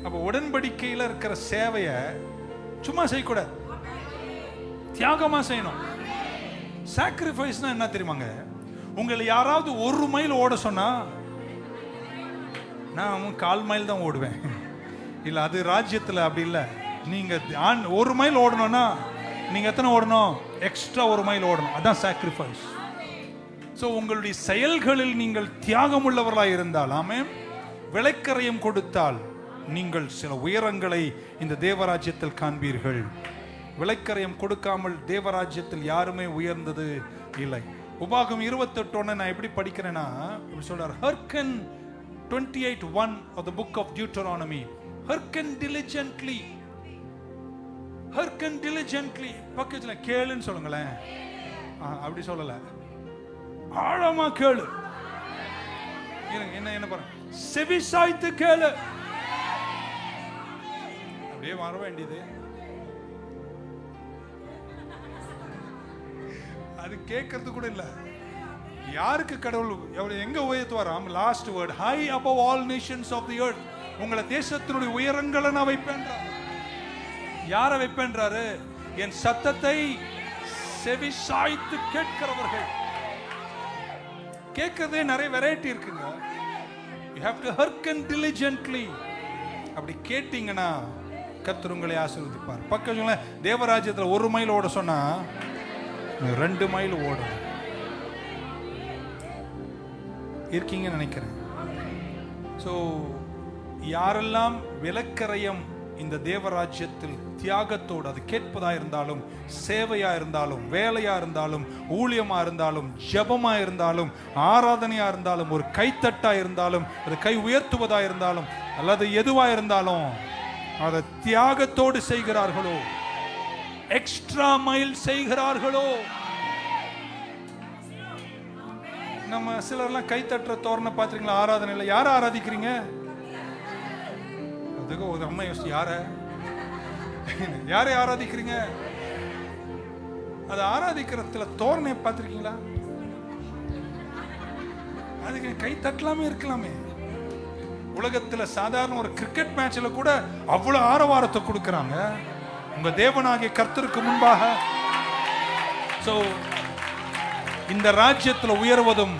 அப்ப உடன்படிக்கையில இருக்கிற சேவையை சும்மா செய்யக்கூடாது, தியாகமா செய்யணும். sacrificeனா என்ன தெரியுமாங்க? உங்களை யாராவது 1 மைல் ஓட சொன்னா நான் 1/4 மைல் தான் ஓடுவேன். இல்ல அது ராஜ்யத்தில் அப்படி இல்லை. நீங்க 1 மைல் ஓடணும்னா நீங்க எத்தனை ஓடணும்? எக்ஸ்ட்ரா 1 மைல் ஓடணும். அதான் sacrifice. ஸோ உங்களுடைய செயல்களில் நீங்கள் தியாகம் உள்ளவர்களாக இருந்தால், ஆமென், விலைக்கரையும் கொடுத்தால் நீங்கள் சில உயரங்களை இந்த தேவராஜ்யத்தில் காண்பீர்கள். விலைக்கரையும் கொடுக்காமல் தேவராஜ்யத்தில் யாருமே உயர்ந்தது இல்லை. உபாகம் 28:1 நான் எப்படி படிக்கிறேன்னா, இப்படி சொல்றார், hearken 28:1 of the book of Deuteronomy. hearken diligently. hearken diligently. பக்கத்துல கேளுன்னு சொல்லுங்களேன். அப்படி சொல்லல, ஆழமா கேளு. என்ன பாருங்க, செவி சாய்த்து கேளு. அப்படியே வர வேண்டியது. அது கேட்கறது கூட இல்ல. யாருக்கு கடவுள் எங்க உயர்த்துவாராம்? Last word, high above all nations of the earth. உங்களை தேசத்தினுடைய உயரங்களை நான் வைப்பேன்றார். யார வைப்பேன்றாரு? என் சத்தத்தை செவி சாய்த்து கேட்கிறவர்கள். கேட்கறதே நிறைய வெரைட்டி இருக்குங்க. you have to hearken diligently. அப்படி கேட்டீங்கன்னா கர்த்தர் உங்களை ஆசீர்வதிப்பார். பக்கத்துல தேவராஜ்யத்தில் 1 மைல் ஓட சொன்னா 2 மைல் ஓடும். இருக்கீங்கன்னு நினைக்கிறேன். ஸோ யாரெல்லாம் விலக்கரையும் இந்த தேவராஜ்யத்தில் தியாகத்தோடு, அது கேட்பதா இருந்தாலும், சேவையா இருந்தாலும், வேலையா இருந்தாலும், ஊழியமா இருந்தாலும், ஜபமா இருந்தாலும், ஆராதனையா இருந்தாலும், ஒரு கைத்தட்டா இருந்தாலும், அது கை உயர்த்துவதா இருந்தாலும், அல்லது எதுவா இருந்தாலும் அதை தியாகத்தோடு செய்கிறார்களோ, எக்ஸ்ட்ரா மைல் செய்கிறார்களோ. நம்ம சிலர்லாம் கை தட்டுற தோரணை பார்த்துருக்கீங்களா? ஆராதனையில் யாரை ஆராதிக்கிறீங்க? அதுக்கு ஒரு அம்மா யோசிச்சு, யாரை ஆராதிக்கிறீங்க? அதை ஆராதிக்கிறதுல தோரணை பார்த்துருக்கீங்களா? அதுக்கு கை தட்டலாமே, இருக்கலாமே. உலகத்தில் சாதாரண ஒரு கிரிக்கெட் மேட்ச்ல கூட அவ்வளவு ஆரவாரத்தை கொடுக்கறாங்க உங்க தேவனாகிய கர்த்தருக்கு முன்பாக. சோ இந்த ராஜ்யத்தில் உயர்வதும்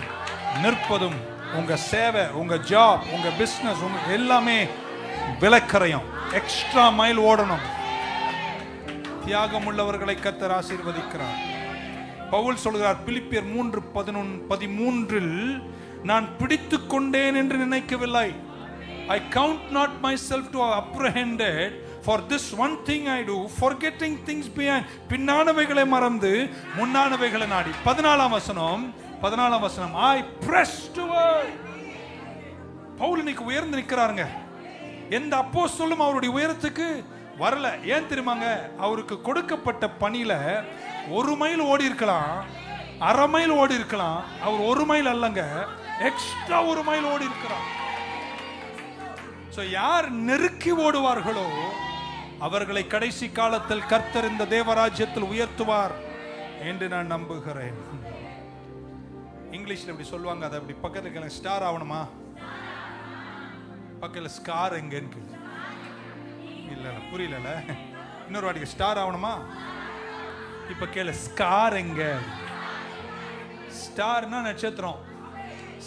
நிற்பதும் உங்க சேவை, உங்க ஜாப், உங்க பிசினஸ், உங்க எல்லாமே விலக்கரையும் எக்ஸ்ட்ரா மைல் ஓடணும். தியாகம் உள்ளவர்களை கர்த்தர் ஆசீர்வதிக்கிறார். பவுல் சொல்கிறார் பிலிப்பியர் 3:13, நான் பிடித்துக் கொண்டேன் என்று நினைக்கவில்லை. I count not myself to have apprehended, for this one thing I do, forgetting things behind. பின்னானவைகளை மறந்து முன்னானவைகளை நாடி. 14ஆம் வசனம், I press toward. பவுல் இன்னைக்கு உயர்ந்து நிற்கிறாருங்க. எந்த அப்போஸ்தலனும் அவருடைய உயரத்துக்கு வரல. ஏன் தெரியுமாங்க? அவருக்கு கொடுக்கப்பட்ட பணியில 1 மைல் ஓடி இருக்கலாம், 1/2 மைல் ஓடி இருக்கலாம். அவர் 1 மைல் அல்லங்க, எக்ஸ்ட்ரா 1 மைல் ஓடி இருக்கிறார். யார் நெருக்கி ஓடுவார்களோ அவர்களை கடைசி காலத்தில் கர்த்தர் இந்த தேவராஜ்யத்தில் உயர்த்துவார் என்று நான் நம்புகிறேன். இங்கிலீஷ்ல இப்படி சொல்லுவாங்க, அதை அப்படி பக்கத்துல ஸ்டார் ஆகணுமா? பக்கத்துல ஸ்கார் எங்க? இல்ல புரியல. இன்னொரு வாட்டிக்கு ஸ்டார் ஆகணுமா? இப்ப கேளு, ஸ்கார் எங்க? ஸ்டார்னா நட்சத்திரம்,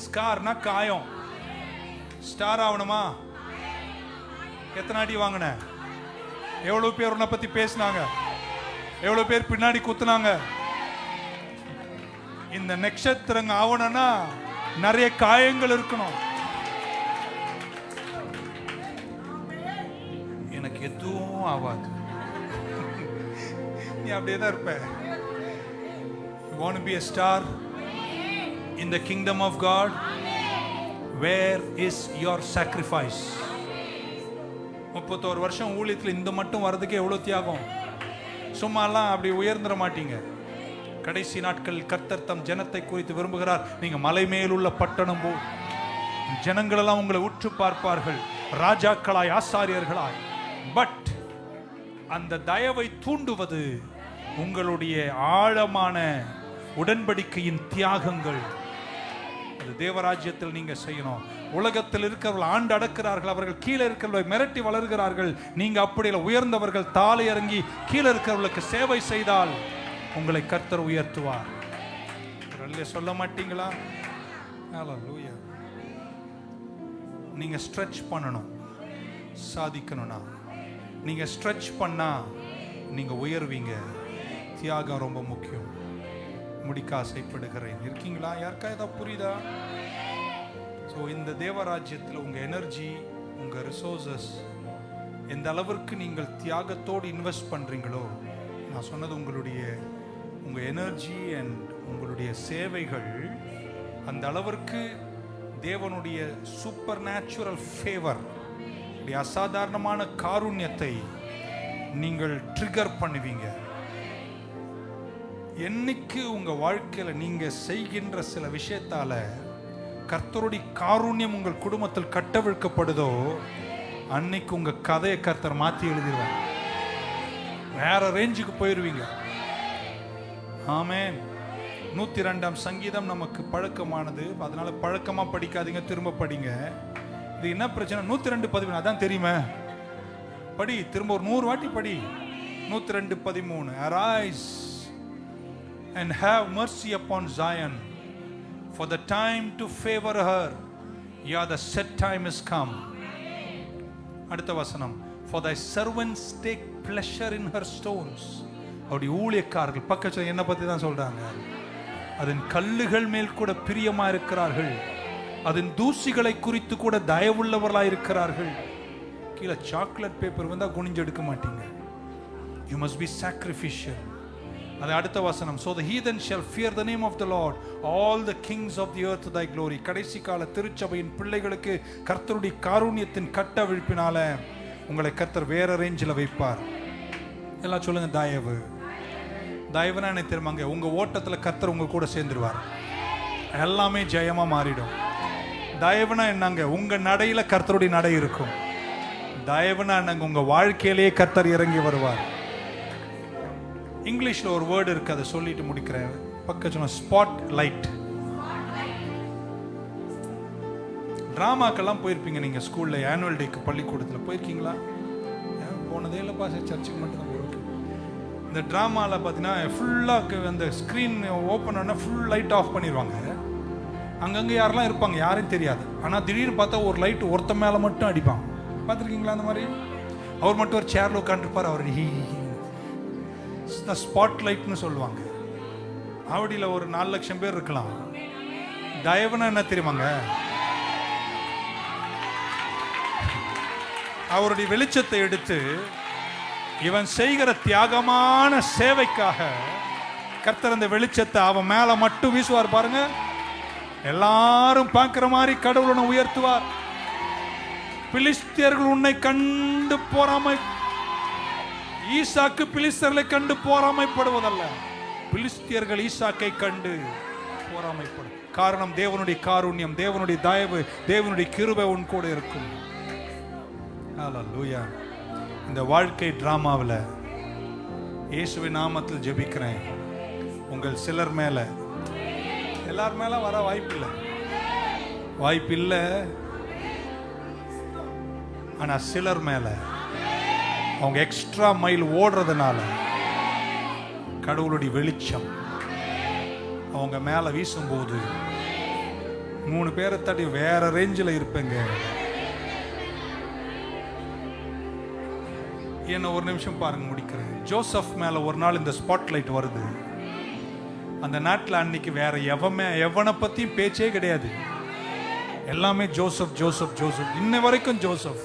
ஸ்கார்னா காயம். ஸ்டார் ஆகணுமா? எத்தனை அடி வாங்கின? எவ்வளவு பேர் உன்னை பத்தி பேசினாங்க? எவ்வளவு பேர் பின்னாடி குத்துனாங்க? இந்த நட்சத்திரங்க ஆவணும்னா நிறைய காயங்கள் இருக்கணும். எனக்கு எதுவும் ஆகாது, நீ அப்படியே தான் இருப்ப. You want to be a star in the kingdom of God? Where is your sacrifice? 31 வருஷம் ஊழியத்தில் இந்த மட்டும் வர்றதுக்கு எவ்வளவு தியாகம். சும்மாலாம் அப்படி உயர்ந்துட மாட்டீங்க. கடைசி நாட்கள் கர்த்தர் தம் ஜனத்தை குறித்து விரும்புகிறார். நீங்க மலை மேலுள்ள பட்டணம் போல் ஜனங்கள் எல்லாம் உங்களை உற்று பார்ப்பார்கள், ராஜாக்களாய் ஆசாரியர்களாய். பட் அந்த தயவை தூண்டுவது உங்களுடைய ஆழமான உடன்படிக்கையின் தியாகங்கள். அது தேவராஜ்யத்தில் நீங்க செய்யணும். உலகத்தில் இருக்கிறவர்கள் ஆண்டு அடக்கிறார்கள், அவர்கள் கீழே இருக்கிறவர்களை மிரட்டி வளர்கிறார்கள். நீங்க அப்படி உயர்ந்தவர்கள் தாழை இறங்கி கீழே இருக்கிறவர்களுக்கு சேவை செய்தால் உங்களை கர்த்தர் உயர்த்துவார். சொல்ல மாட்டீங்களா? ஹல்லேலூயா. நீங்க ஸ்ட்ரெச் பண்ணணும். சாதிக்கணும்னா நீங்க ஸ்ட்ரெச் பண்ணா நீங்க உயர்வீங்க. தியாகம் ரொம்ப முக்கியம். முடிக்க ஆசைப்படுகிறேன். இருக்கீங்களா? யாருக்கா ஏதாவது புரியுதா? இந்த தேவராஜ்யத்தில் உங்க எனர்ஜி, உங்க ரிசோர்சஸ் எந்த அளவிற்கு நீங்கள் தியாகத்தோடு இன்வெஸ்ட் பண்றீங்களோ, நான் சொன்னது உங்க எனர்ஜி அண்ட் உங்களுடைய சேவைகள் அந்த அளவிற்கு தேவனுடைய சூப்பர் நேச்சுரல் ஃபேவர், அசாதாரணமான காருண்யத்தை நீங்கள் ட்ரிகர் பண்ணுவீங்க. என்னைக்கு உங்க வாழ்க்கையில நீங்க செய்கின்ற சில விஷயத்தால கர்த்தருடைய காருண்யம் உங்கள் குடும்பத்தில் கட்டவிழ்க்கப்படுதோ, அன்னைக்கு உங்க கதையை கர்த்தர் மாத்தி எழுதிடுவார். வேற ரேஞ்சுக்கு போயிருவீங்க. ஆமென். 102ஆம் சங்கீதம் நமக்கு பழக்கமானது, அதனால பழக்கமா படிக்காதீங்க, திரும்ப படிங்க. இது என்ன பிரச்சனை? 102:13 அதான் தெரியுமே, படி, திரும்ப ஒரு 100 வாட்டி படி. 102:13 Arise and have mercy upon Zion, for the time to favor her, yeah, the set time is come. அடுத்த வசனம், for thy servants take pleasure in her stones. அவருடைய ஊழியக்காரர்கள் பக்கத்துல என்ன பத்தி தான் சொல்றாங்க? அதன் கல்லுகள் மேல் கூட பிரியமா இருக்கிறார்கள், அதன் தூசிகளை குறித்து கூட தயவுள்ளவர்களாக இருக்கிறார்கள். கீழே சாக்லேட் பேப்பர் வந்தா குனிஞ்சு எடுக்க மாட்டீங்க. You must be sacrificial. அது அடுத்த வசனம், so the heathen shall fear the name of the Lord, all the kings of the earth thy glory. கடைசி கால திருச்சபையின் பிள்ளைகளுக்கு கர்த்தருடைய காருண்யத்தின் கட்டவிழ்ப்பினால உங்களை கர்த்தர் வேற ரேஞ்சில் வைப்பார். எல்லாம் சொல்லுங்க, தயவு. தயவுனா என்ன தெரியுமாங்க? உங்க ஓட்டத்துல கர்த்தர் உங்க கூட சேர்ந்துருவார், எல்லாமே ஜெயமா மாறிடும். தயவுனா என்னங்க? உங்க நடையில கர்த்தருடைய நடை இருக்கும். தயவுனா என்னங்க? உங்க வாழ்க்கையிலேயே கர்த்தர் இறங்கி வருவார். இங்கிலீஷ்ல ஒரு வேர்டு இருக்கு, அதை சொல்லிட்டு முடிக்கிறேன். பக்கம் ஸ்பாட் லைட். டிராமாக்கெல்லாம் போயிருப்பீங்க நீங்க, ஸ்கூல்ல ஆனுவல் டேக்கு பள்ளிக்கூடத்தில் போயிருக்கீங்களா? போனதே இல்லைப்பா, சர்ச்சுக்கு மட்டும் தான். இந்த ட்ராமாவில் பார்த்தீங்கன்னா ஃபுல்லாக அந்த ஸ்க்ரீன் ஓப்பன் ஆனால் ஃபுல் லைட் ஆஃப் பண்ணிடுவாங்க. அங்கங்கே யாரெல்லாம் இருப்பாங்க யாரும் தெரியாது. ஆனால் திடீர்னு பார்த்தா ஒரு லைட் ஒருத்த மேலே மட்டும் அடிப்பான். பார்த்துருக்கீங்களா அந்த மாதிரி? அவர் மட்டும் ஒரு சேரில் உட்காந்துருப்பார். அவர் ஸ்பாட் லைட்னு சொல்லுவாங்க. ஆவடியில் ஒரு 4 லட்சம் பேர் இருக்கலாம். தயவுனா என்ன தெரியுமாங்க? அவருடைய வெளிச்சத்தை எடுத்து இவன் செய்கிற தியாகமான சேவைக்காக கர்த்தர் அந்த வெளிச்சத்தை அவன் மேல மட்டும் வீசுவார். பாருங்க, எல்லாரும் பார்க்கிற மாதிரி கடவுளை உயர்த்துவார். பிலிஸ்தியர்கள் உன்னை கண்டு பொறாமை, ஈசாக்கு பிலிஸ்தியர்களை கண்டு பொறாமைப்படுவதல்ல, பிலிஸ்தியர்கள் ஈசாக்கை கண்டு பொறாமைப்படும். காரணம் தேவனுடைய காருண்யம், தேவனுடைய தயவு, தேவனுடைய கிருபை உன் கூட இருக்கும். ஹல்லேலூயா. இந்த வாழ்க்கை டிராமாவில் இயேசுவின் நாமத்தில் ஜெபிக்கிறேன். உங்கள் சிலர் மேல, எல்லார் மேல வர வாய்ப்பில்லை, ஆனா சிலர் மேல அவங்க எக்ஸ்ட்ரா மைல் ஓடுறதுனால கடவுளுடைய வெளிச்சம் அவங்க மேல வீசும்போது 3 பேரை தட்டி வேற ரேஞ்சில் இருப்பேங்க. என்ன ஒரு நிமிஷம் பாருங்க, முடிக்கிறேன். ஜோசப் மேல ஒரு நாள் இந்த ஸ்பாட்லைட் வருது. அந்த நாட்டில் அன்னைக்கு வேற எவனை பத்தியும் பேச்சே கிடையாது. எல்லாமே ஜோசப் ஜோசப் ஜோசப், இன்ன வரைக்கும் ஜோசப்.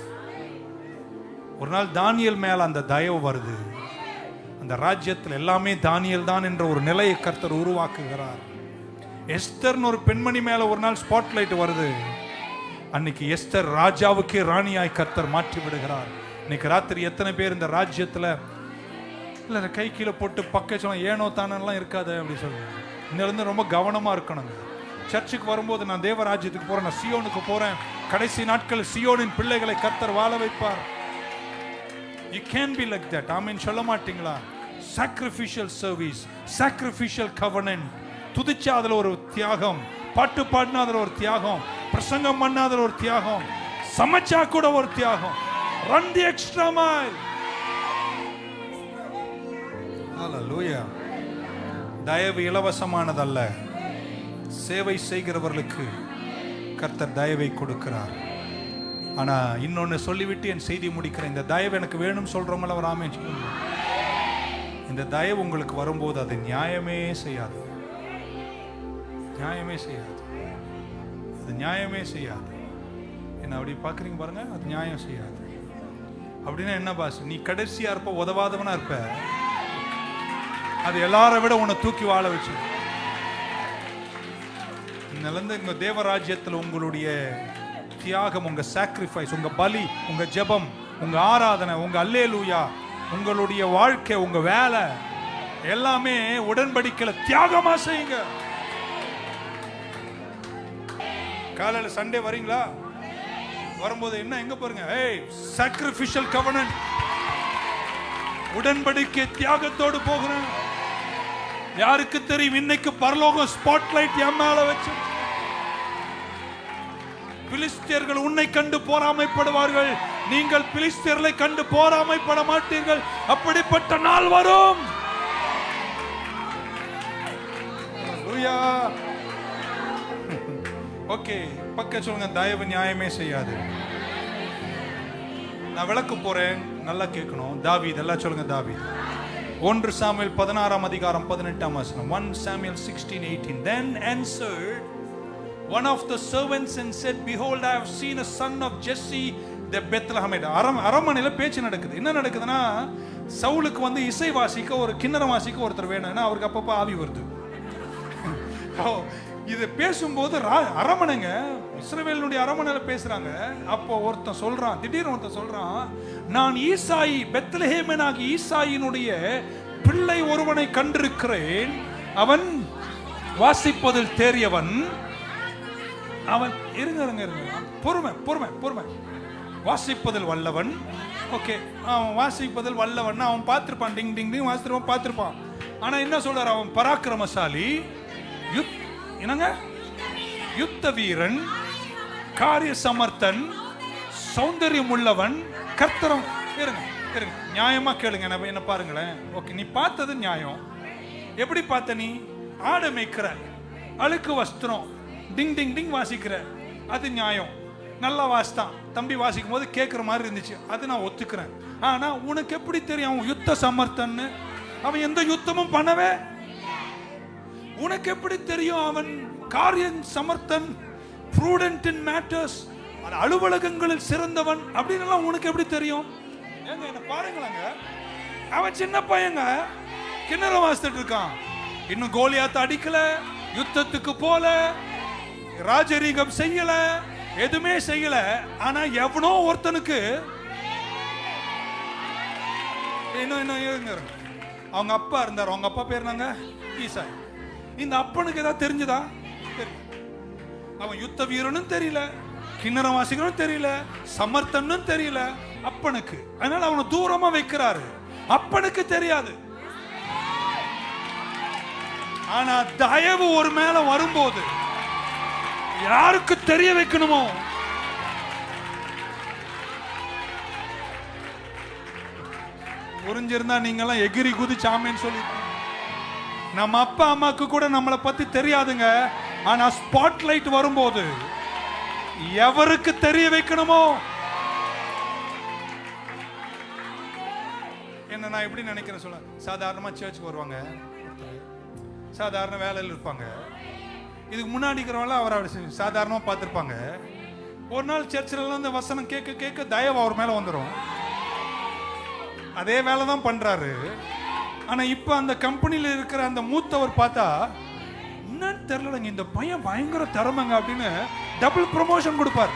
ஒரு நாள் தானியேல் மேல அந்த தயவு வருது. அந்த ராஜ்யத்தில் எல்லாமே தானியேல் தான் என்ற ஒரு நிலையை கர்த்தர் உருவாக்குகிறார். எஸ்தர்னு ஒரு பெண்மணி மேல ஒரு நாள் ஸ்பாட்லைட் வருது. அன்னைக்கு எஸ்தர் ராஜாவுக்கே ராணியாய் கர்த்தர் மாற்றி விடுகிறார். இன்னைக்கு ராத்திரி எத்தனை பேர் இந்த ராஜ்யத்தில் இல்லை கை கீழே போட்டு பக்க சொல்ல ஏனோ தானெல்லாம் இருக்காது அப்படி சொல்லுங்க. இன்னிலிருந்து ரொம்ப கவனமாக இருக்கணுங்க. சர்ச்சுக்கு வரும்போது நான் தேவராஜ்யத்துக்கு போகிறேன், நான் சியோனுக்கு போகிறேன். கடைசி நாட்கள் சியோனின் பிள்ளைகளை கர்த்தர் வாழ வைப்பார். You can be like that. ஆமென் சொல்ல மாட்டீங்களா? sacrificial service, sacrificial covenant. துதிச்சா அதுல ஒரு தியாகம், பாட்டு பாடினா அதுல ஒரு தியாகம், பிரசங்கம் பண்ணா அதுல ஒரு தியாகம், சமைச்சா கூட ஒரு தியாகம். Run the extra mile. Hallelujah. தயவு இலவசமானதல்ல. சேவை செய்கிறவர்களுக்கு கர்த்தர் தயவை கொடுக்கிறார். ஆனா இன்னொன்னு சொல்லிவிட்டு என் செய்தி முடிக்கிறேன். இந்த தயவு எனக்கு வேணும் சொல்றவங்கள ஒரு ஆமென் சொல்லுங்க. இந்த தயவு உங்களுக்கு வரும்போது அது நியாயமே செய்யாது, நியாயமே செய்யாது, அது நியாயமே செய்யாது. என்ன அப்படி பாக்குறீங்க பாருங்க, அது நியாயம் செய்யாது. அப்படின்னா என்ன பாஸ், நீ கடைசியா இருப்ப, உதவாதவனா இருப்ப, அது எல்லாரை விட உன்னை தூக்கி வாழ வச்சு. நிலந்து இங்க தேவராஜ்யத்தில் உங்களுடைய தியாகம், உங்க சாக்ரிஃபைஸ், உங்க பலி, உங்க ஜெபம், உங்க ஆராதனை, உங்க அல்லேலூயா, உங்களுடைய வாழ்க்கை, உங்க வேலை எல்லாமே உடன்படிக்கையில தியாகமா செய்யுங்க. காலையில சண்டே வரீங்களா? வரும்போது என்ன எங்க போறீங்க? ஏய், sacrificial covenant, உடன்படிக்கை தியாகத்தோடு போகிறேன். யாருக்கு தெரியும் இன்னைக்கு பரலோகம் ஸ்பாட்லைட் என் மேல வச்சு. பிலிஸ்தியர்கள் உன்னை கண்டு போராமைப்படுவார்கள், நீங்கள் பிலிஸ்தியர்களை கண்டு போராமைப்பட மாட்டீர்கள். அப்படிப்பட்ட நாள் வரும். ஓகே, பக்க சொல்லுங்க, தயவு நியாயமே செய்யாது. நான் விளக்கு போறேன், நல்லா கேட்கணும். தாவீது, எல்லாம் சொல்லுங்க தாவீது. 1 சாமுவேல் 16 அதிகாரம் 18 வசனம். 1 Samuel 16:18. Then answered one of the servants and said, behold, I have seen a son of Jesse the Bethlehemite. அரமனையில பேச்சு நடக்குது. என்ன நடக்குதுன்னா, சவுலுக்கு இசை வாசிக்க ஒரு கிண்ணறம் வாசிக்க ஒருத்தர் வேணும்னா அவருக்கு அப்பப்ப ஆவி வருது. இது பேசும்போது அரமனைங்க, இஸ்ரவேலுடைய அரமனையில பேசுறாங்க. அப்போ ஒருத்தன் சொல்றான், திடீர்னு ஒருத்தன் சொல்றான், நான் ஈசாயி, பெத்லெஹேமனாகி ஈசாயினுடைய பிள்ளை ஒருவனை கண்டிருக்கிறேன், அவன் வாசிப்பதில் தேறியவன், அவன் இருங்க பொறுமை வாசிப்பதில் வல்லவன். ஓகே, அவன் வாசிப்பதில் வல்லவன், அவன் பார்த்திருப்பான், டிங் டிங் டிங் வாசித்திருப்பான், பார்த்திருப்பான். ஆனா என்ன சொல்றாரு, அவன் பராக்கிரமசாலி, என்னங்க, யுத்த வீரன், காரிய சமர்த்தன், சௌந்தரியம் உள்ளவன், கர்த்தரம். இருங்க நியாயமா கேளுங்க, என்ன பாருங்களேன். ஓகே, நீ பார்த்தது நியாயம். எப்படி பார்த்த? நீ ஆடை மேய்க்கிற, அழுக்கு வஸ்திரம், டிங் டிங் டிங் வாசிக்கிற, அது நியாயம். நல்லா வாசித்தான் தம்பி, வாசிக்கும் போது கேட்குற மாதிரி இருந்துச்சு, அது நான் ஒத்துக்கிறேன். ஆனா உனக்கு எப்படி தெரியும் அவன் யுத்த சமர்த்தன்னு? அவன் எந்த யுத்தமும் பண்ணவே. உனக்கு எப்படி தெரியும் அவன் காரியன் சமர்த்தன், prudent in matters, அலுவலகங்களில் சிறந்தவன் அப்படின்னு உனக்கு எப்படி தெரியும்? ஏங்க என்ன பாருங்களாங்க, அவன் சின்ன பையங்க, கிண்ணற வாசித்துட்டு இருக்கான், இன்னும் கோலியாத்த அடிக்கல, யுத்தத்துக்கு போல, ராஜரீகம் செய்யல, எதுவுமே செய்யல. ஆனா எவனோ ஒருத்தனுக்கு அவங்க அப்பா இருந்தார். அவங்க அப்பா பேர் நாங்க ஈசாய். இந்த அப்பனுக்கு ஏதாவது தெரிஞ்சதா? அவன் யுத்த வீரனும் தெரியல, கிண்ணறம் வாசிக்கணும் தெரியல, சமர்த்தனும் தெரியல அப்பனுக்கு. அதனால அவனை தூரமா வைக்கிறாரு. அப்பனுக்கு தெரியாது. ஆனா தயவு ஒரு மேல வரும்போது யாருக்கு தெரிய வைக்கணுமோ புரிஞ்சிருந்தா நீங்கெல்லாம் எகிரி குதிச்சு ஆமேன்னு சொல்லி. நம்ம அப்பா அம்மாக்கு கூட நம்மளை பத்தி தெரியாதுங்க. ஆனா ஸ்பாட்லைட் வரும்போது எவருக்கு தெரிய வைக்கணுமோ. என்ன நான் எப்படி நினைக்கிறேன் சொல்ல, சாதாரணமா சர்ச்சுக்கு வருவாங்க, சாதாரண வேலையில் இருப்பாங்க. இதுக்கு முன்னாடி இருக்கிறவங்கள அவரை சாதாரணமா பார்த்துருப்பாங்க. ஒரு நாள் சர்ச்சில் அந்த வசனம் கேட்க கேட்க தயவு அவர் மேல வந்துடும். அதே வேலை தான் பண்றாரு. ஆனா இப்ப அந்த கம்பெனியில இருக்கிற அந்த மூத்தவர் பார்த்தா என்னன்னு தெரியலங்க, இந்த பையன் பயங்கர திறமைங்க அப்படின்னு டபுள் ப்ரமோஷன் கொடுப்பார்.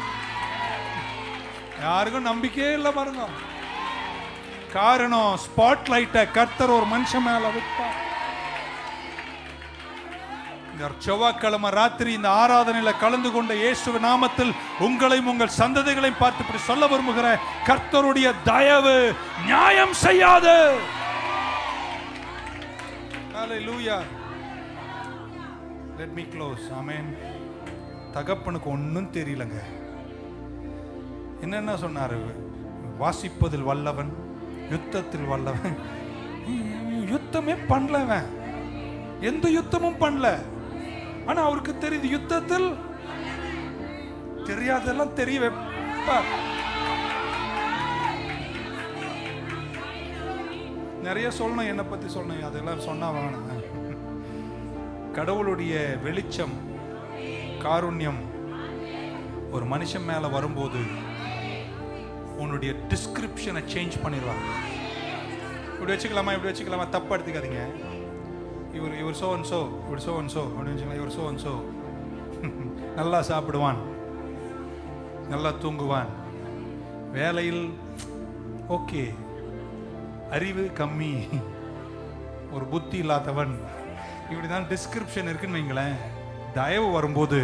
யாருக்கும் நம்பிக்கையே இல்லை பாருங்க. காரணம் ஸ்பாட்லைட்டை கர்த்தர் ஒரு மனுஷன் மேல வைப்பார். இந்த செவ்வாய்க்கிழமை ராத்திரி இந்த ஆராதனையில கலந்து கொண்ட இயேசு நாமத்தில் உங்களையும் உங்கள் சந்ததிகளையும் பார்த்து இப்படி சொல்ல விரும்புகிற, கர்த்தருடைய தயவு நியாயம் செய்யாது. Hallelujah. Let me close. Amen. தகப்பனுக்கு ஒன்னும் தெரியலங்க. என்னென்ன சொன்னாரு? வாசிப்பதில் வல்லவன், யுத்தத்தில் வல்லவன். யுத்தமே பண்ணலவன், எந்த யுத்தமும் பண்ணல. ஆனா அவருக்கு தெரியுது யுத்தத்தில் தெரியாதெல்லாம் தெரிய வைப்பார். நிறைய சொல்லணும், என்னை பத்தி சொல்லணும், அதெல்லாம் சொன்னா வேணாம். கடவுளுடைய வெளிச்சம் காருண்யம் ஒரு மனுஷன் மேல வரும்போது உன்னுடைய டிஸ்கிரிப்ஷனை சேஞ்ச் பண்ணிடுவாங்க. இப்படி வச்சுக்கலாமா, இப்படி வச்சுக்கலாமா, தப்பா எடுத்துக்காதீங்க. இவர் சோ அண்ட் சோ, இவர் சோ அண்ட் சோ அப்படின்னு வச்சுக்கலாம். இவர் சோ அண்ட் சோ நல்லா சாப்பிடுவான், நல்லா தூங்குவான், வேலையில் ஓகே, அறிவு கம்மி, ஒரு புத்தி இல்லாதவன், இப்படிதான் டிஸ்கிரிப்ஷன் இருக்குன்னு வைங்களேன். தயவு வரும்போது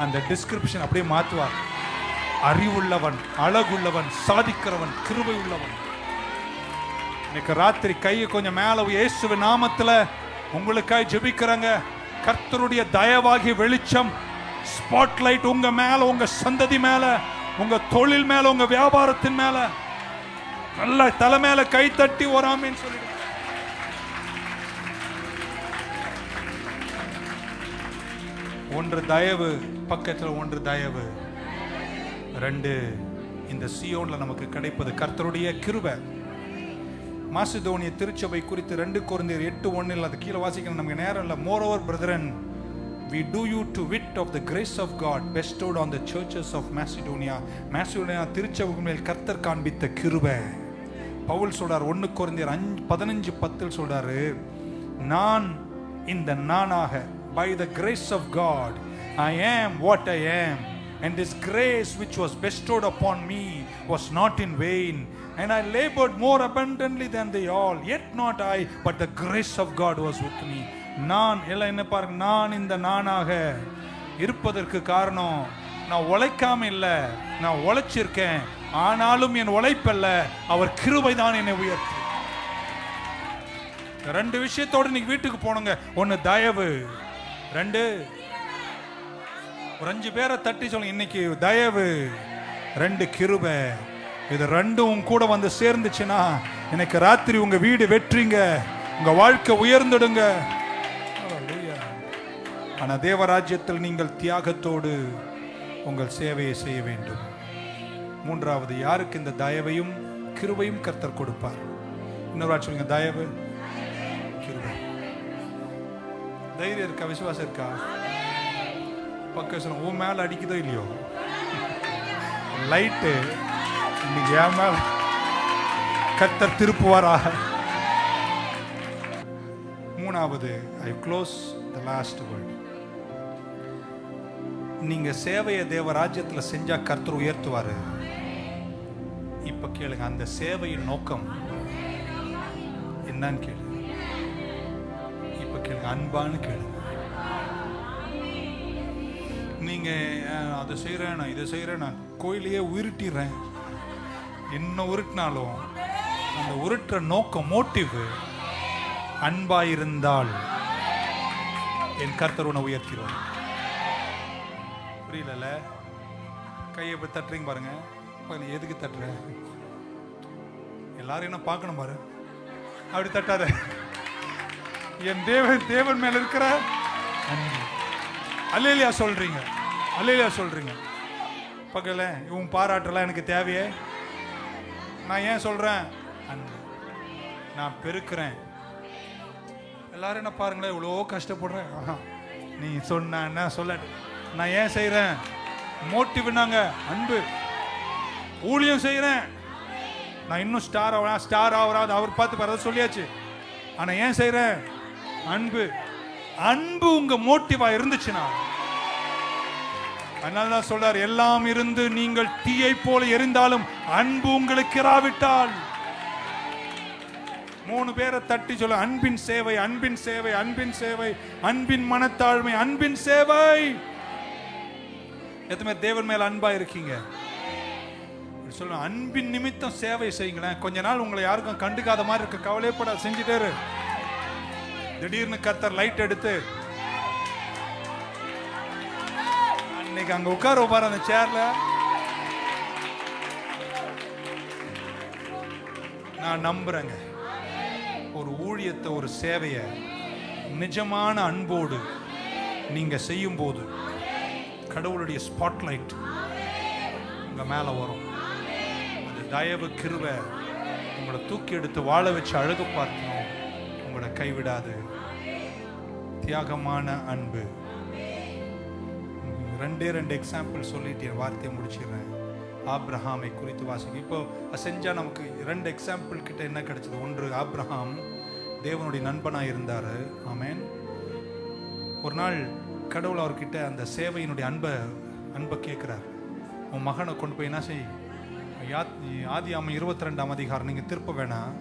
அந்த டிஸ்கிரிப்ஷன் அப்படியே மாற்றுவார். அறிவுள்ளவன், அழகுள்ளவன், சாதிக்கிறவன், கிருபை உள்ளவன். இன்னைக்கு ராத்திரி கையை கொஞ்சம் மேல இயேசுவின் நாமத்துல உங்களுக்காய் ஜெபிக்கிறாங்க. கர்த்தருடைய தயவாகிய வெளிச்சம் ஸ்பாட்லைட் உங்க மேல, உங்க சந்ததி மேல, உங்க தொழில் மேல, உங்க வியாபாரத்தின் மேல நல்ல தலை மேல கை தட்டி வராமேன்னு சொல்லிடு. ஒன்று தயவு, பக்கத்தில் ஒன்று தயவு. ரெண்டு, இந்த சியோன்ல நமக்கு கிடைப்பது கர்த்தருடைய கிருபை. மாசிதோனிய திருச்சபை குறித்து 2 கொரிந்தியர் 8:1 அது கீழே வாசிக்கணும், நமக்கு நேரம் இல்லை. Moreover, brethren, we do you to wit of the grace of God bestowed on the churches of Macedonia. Macedonia திருச்சபைக்கு மேல் கர்த்தர் காண்பித்த கிருபை. பவுல் சொல்றார் 1 கொரிந்தியர் 15:10 சொல்றாரு, நான் இந்த நானாக, by the grace of God I am what I am, and this grace which was bestowed upon me was not in vain, and I labored more abundantly than they all, yet not I, but the grace of God was with me. நான் எல்லாம் என்ன பாருங்க, நான் இந்த நானாக இருப்பதற்கு காரணம் நான் உழைக்காம இல்ல, நான் உழைச்சிருக்கேன். ஆனாலும் என் உழைப்பல்ல, அவர் கிருபை தான் என்னை உயர்த்தி. 2 விஷயத்தோடு இன்னைக்கு வீட்டுக்கு போனுங்க. 1 தயவு, 2 ஒரு 5 பேரை தட்டி சொல்லுங்க இன்னைக்கு தயவு, 2 கிருபை. இது 2ம் கூட வந்து சேர்ந்துச்சுன்னா இன்னைக்கு ராத்திரி உங்க வீடு வெற்றிங்க, உங்க வாழ்க்கை உயர்ந்துடுங்க. ஆனா தேவராஜ்யத்தில் நீங்கள் தியாகத்தோடு உங்கள் சேவையை செய்ய வேண்டும். 3வது, யாருக்கு இந்த தயவையும் கிருபையும் கர்த்தர் கொடுப்பார்? இன்னொரு வார்த்தை சொல்லுங்க, தயவு, கிருபை. தைரியம் இருக்கா? விசுவாசம் இருக்கா? பக்கம் சொல்லுங்க, உன் மேல அடிக்குதோ இல்லையோ லைட்டு, இன்னைக்கு என் மேல கர்த்தர் திருப்புவாரா? 3வது, I close the last word. நீங்க சேவையை தேவ ராஜ்யத்துல செஞ்சா கர்த்தர் உயர்த்துவாரு. இப்ப கேளுங்க, அந்த சேவையின் நோக்கம் என்னன்னு கேளுங்க. இப்ப கேளுங்க, அன்பான்னு கேளுங்க. நீங்க அதை செய்யறேன், நான் இதை செய்யறேன், நான் கோயிலையே உருட்டிடுறேன், என்ன உருட்டினாலும் அந்த உருட்டுற நோக்கம், மோட்டிவ் அன்பாயிருந்தால் என் கர்த்தர் உன்னை உயர்த்திடுவார். புரியல? கையை போய் தட்டுறீங்க பாருங்க. எதுக்கு தட்டுற? எல்லாரும் என்ன பார்க்கணும் பாரு. அப்படி தட்டாத. என் தேவன் மேல இருக்கிற அல்லேலூயா சொல்றீங்க, அல்லேலூயா சொல்றீங்க. பக்கல இவன் பாராட்டலாம் எனக்கு தேவையே. நான் ஏன் சொல்றேன்? அன்பு. நான் பெருக்கிறேன். எல்லாரும் என்ன பாருங்களேன், இவ்வளோ கஷ்டப்படுறேன். நீ சொன்ன சொல்ல, நான் ஏன் செய்யறேன்? மோட்டிவ்னாங்க அன்பு. ஊழியம் செய்யறேன், நான் இன்னும் ஸ்டார் ஆவராது, அவர் பார்த்து பரவாயில்ல சொல்லியாச்சு. ஆனா ஏன் செய்யறேன்? அன்பு. அன்பு உங்க மோட்டிவா இருந்துச்சுன்னா, அதனாலதான் சொல்றார், எல்லாம் இருந்து நீங்கள் தீயை போல எரிந்தாலும் அன்பு உங்களுக்கு இராவிட்டால். 3 பேரை தட்டி சொல்ல, அன்பின் சேவை, அன்பின் சேவை, அன்பின் சேவை, அன்பின் மனத்தாழ்மை, அன்பின் சேவை. எத்தனை தேவன் மேல அன்பா இருக்கீங்க? சொல்ல, அன்பின் நிமித்தம் சேவை செய்யுங்களேன். கொஞ்ச நாள் உங்களை யாருக்கும் கண்டுக்காத மாதிரி இருக்க, கவலைப்பட, செஞ்சுட்டே இரு. திடீர்னு கர்த்தர் லைட் எடுத்து அன்னைக்கு அங்க உட்கார பாரு அந்த சேர்ல. நான் நம்புறேங்க, ஒரு ஊழியத்தை, ஒரு சேவையை நிஜமான அன்போடு நீங்க செய்யும் போது கடவுளுடைய ஸ்பாட்லைட் உங்க மேல வரும். அது தயவு, கிருபை உங்களை தூக்கி எடுத்து வாழ வச்சு அழகு பார்க்கணும், உங்களை கைவிடாது. தியாகமான அன்பு. 2 எக்ஸாம்பிள் சொல்லிட்டு என் வார்த்தையை முடிச்சிடுறேன். ஆப்ரஹாமை குறித்து வாசிக்க. இப்போ செஞ்சா நமக்கு 2 எக்ஸாம்பிள் கிட்ட என்ன கிடைச்சது? ஒன்று, ஆப்ரஹாம் தேவனுடைய நண்பனாக இருந்தார். ஆமேன். ஒரு நாள் கடவுள் அவர்கிட்ட அந்த சேவையினுடைய அன்பை கேட்குறார். உன் மகனை கொண்டு போய் என்ன செய்? ஆதியாகமம் 22ஆம் அதிகாரம் நீங்கள் திருப்ப வேணாம்.